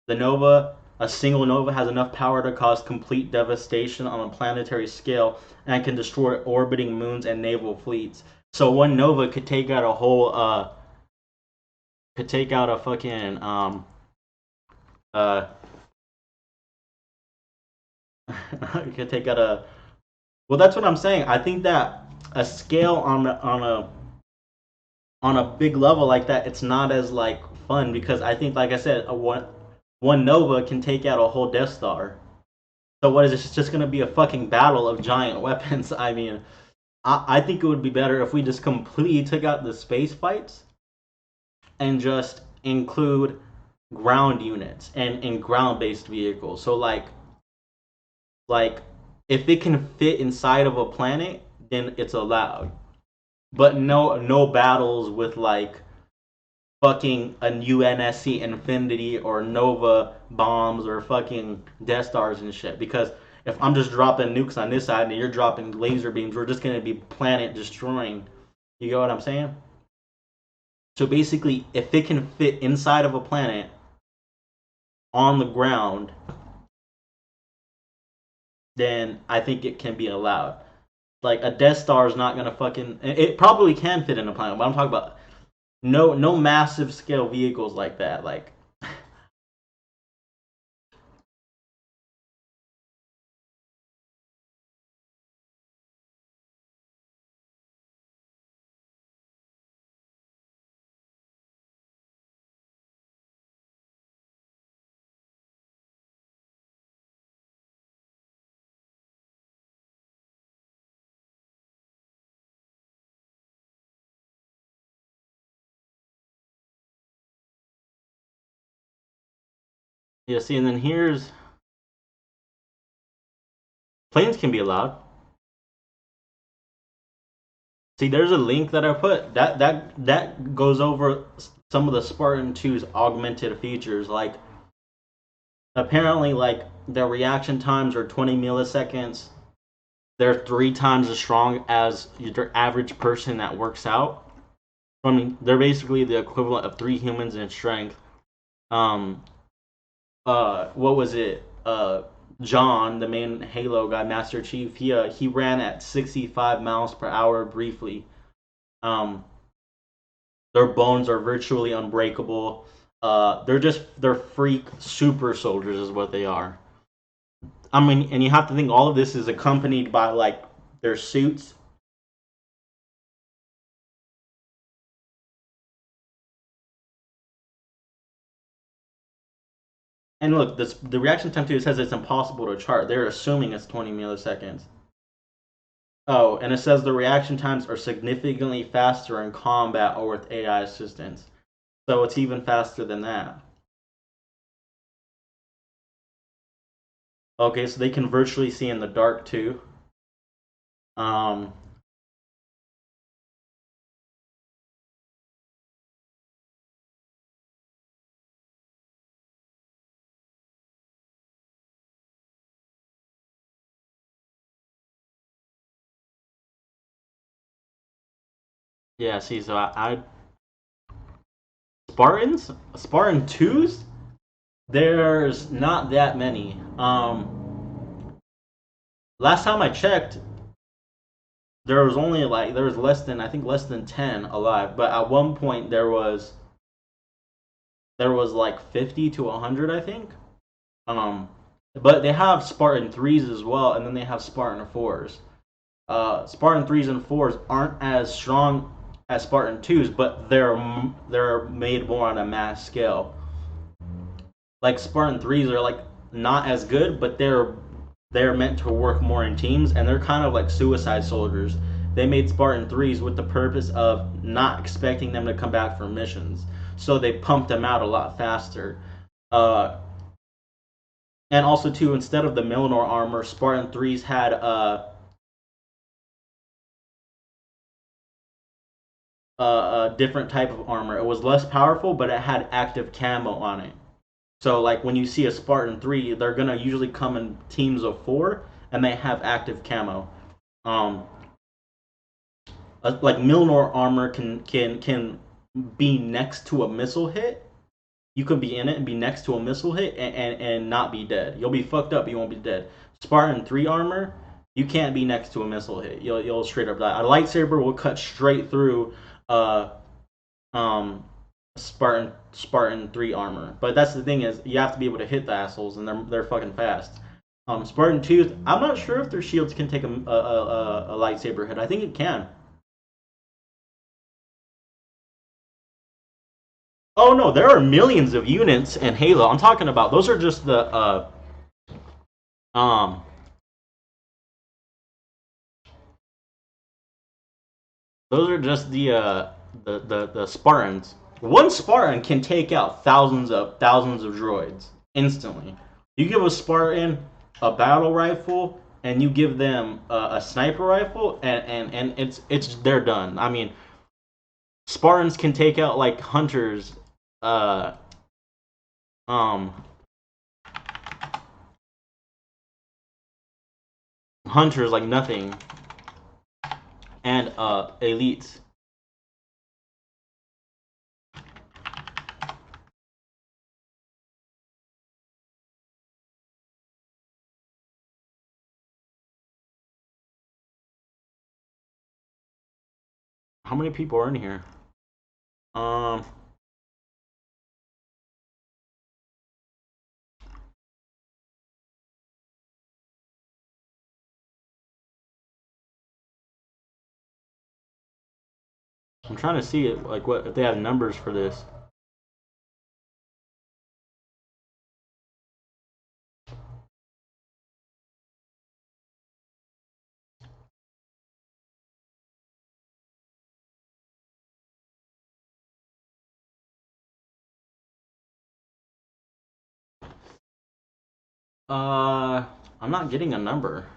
the nova. A single nova has enough power to cause complete devastation on a planetary scale and can destroy orbiting moons and naval fleets. So one nova could take out a whole could take out a fucking uh could take out a well, that's what I'm saying. I think that a scale on a big level like that, it's not as like fun because I think, like I said, one nova can take out a whole Death Star. So what is this? It's just gonna be a fucking battle of giant weapons. I mean, I think it would be better if we just completely took out the space fights and just include ground units and ground based vehicles. So like if it can fit inside of a planet, then it's allowed. But no battles with like fucking a UNSC Infinity or Nova bombs or fucking Death Stars and shit. Because if I'm just dropping nukes on this side and you're dropping laser beams, we're just gonna be planet destroying. You get what I'm saying? So basically, if it can fit inside of a planet on the ground, then I think it can be allowed. Like a Death Star is not gonna fucking. It probably can fit in a planet, but I'm talking about no massive scale vehicles like that. Like yeah, see, and then here's planes can be allowed. See, there's a link that I put that goes over some of the Spartan 2's augmented features. Like apparently, like their reaction times are 20 milliseconds. They're 3 times as strong as your average person that works out. I mean, they're basically the equivalent of 3 humans in strength. Um, what was it? John, the main Halo guy, Master Chief, he ran at 65 miles per hour briefly. Um, their bones are virtually unbreakable. They're freak super soldiers is what they are. I mean, and you have to think all of this is accompanied by like their suits. And look, the reaction time to it says it's impossible to chart. They're assuming it's 20 milliseconds. Oh, and it says the reaction times are significantly faster in combat or with AI assistance. So it's even faster than that. Okay, so they can virtually see in the dark too. Um, yeah, see, so I Spartan twos, there's not that many. Last time I checked, there was less than I think less than 10 alive, but at one point there was like 50 to 100, I think. Um, but they have Spartan threes as well, and then they have Spartan fours. Spartan threes and fours aren't as strong as Spartan twos, but they're made more on a mass scale. Like Spartan threes are like not as good, but they're meant to work more in teams, and they're kind of like suicide soldiers. They made Spartan threes with the purpose of not expecting them to come back from missions, so they pumped them out a lot faster. Uh, and also too, instead of the Milnor armor, Spartan threes had a different type of armor. It was less powerful, but it had active camo on it. So like when you see a Spartan 3, they're gonna usually come in teams of 4, and they have active camo. Um, like Milnor armor can be next to a missile hit. You can be in it and be next to a missile hit and not be dead. You'll be fucked up, but you won't be dead. Spartan 3 armor, you can't be next to a missile hit. You'll straight up die. A lightsaber will cut straight through uh um Spartan 3 armor. But that's the thing is you have to be able to hit the assholes and they're fucking fast. Spartan 2, I'm not sure if their shields can take a lightsaber hit. I think it can. Oh no, there are millions of units in Halo. I'm talking about those are just the um those are just the Spartans. One Spartan can take out thousands of droids instantly. You give a Spartan a battle rifle and you give them a sniper rifle and it's they're done. I mean, Spartans can take out like hunters um hunters like nothing and elites. How many people are in here? Um I'm trying to see it like what if they have numbers for this. I'm not getting a number.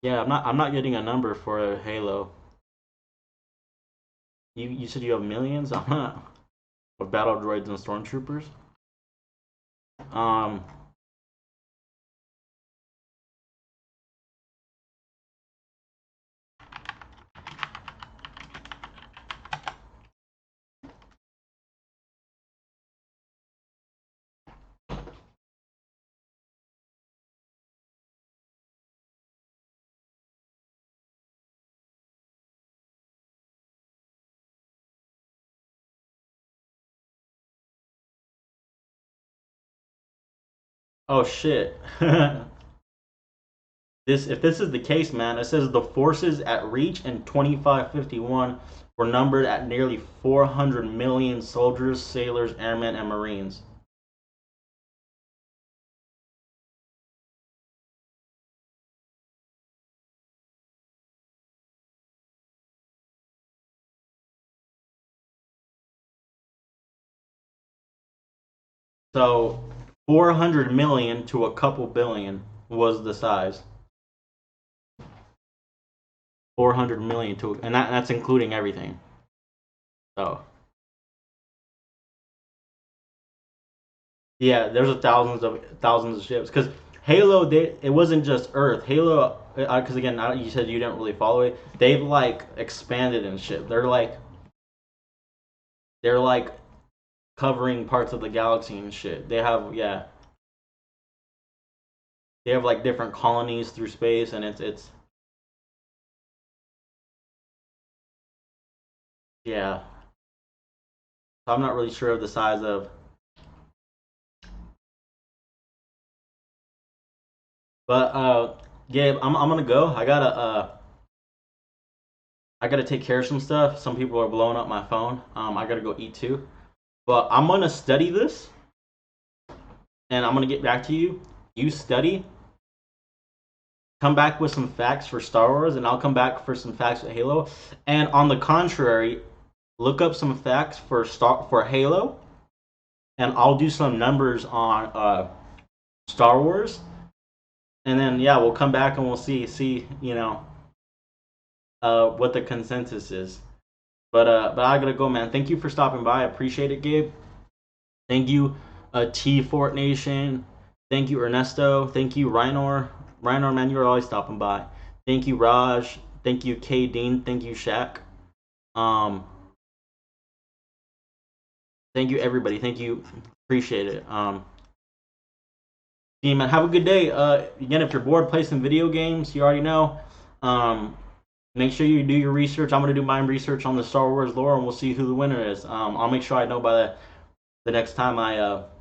Yeah, I'm not getting a number for Halo. You said you have millions? I'm not of battle droids and stormtroopers. Um oh shit. This if this is the case, man, it says the forces at Reach in 2551 were numbered at nearly 400 million soldiers, sailors, airmen, and marines. So 400 million to a couple billion was the size. 400 million to and that's including everything. So yeah, there's thousands of ships because Halo it wasn't just Earth. Halo because again you said you didn't really follow it. They've like expanded and shit. They're like covering parts of the galaxy and shit. They have like different colonies through space and it's yeah. I'm not really sure of the size of but Gabe, I'm gonna go. I gotta take care of some stuff. Some people are blowing up my phone. I gotta go eat too. But I'm gonna study this and I'm gonna get back to you. You study, come back with some facts for Star Wars, and I'll come back for some facts with Halo. And on the contrary, look up some facts for Halo, and I'll do some numbers on Star Wars. And then yeah, we'll come back and we'll see what the consensus is. But I gotta go, man. Thank you for stopping by. I appreciate it, Gabe. Thank you T Fort Nation. Thank you, Ernesto. Thank you, Rhinor. Rhinor, man, you're always stopping by. Thank you, Raj. Thank you, K Dean. Thank you, Shaq. Um, thank you, everybody. Thank you. Appreciate it. Yeah, man, have a good day. Again, if you're bored, play some video games. You already know. Um, make sure you do your research. I'm gonna do my research on the Star Wars lore, and we'll see who the winner is. I'll make sure I know by the next time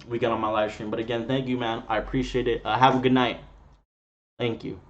we get on my live stream. But again, thank you, man. I appreciate it. Have a good night. Thank you.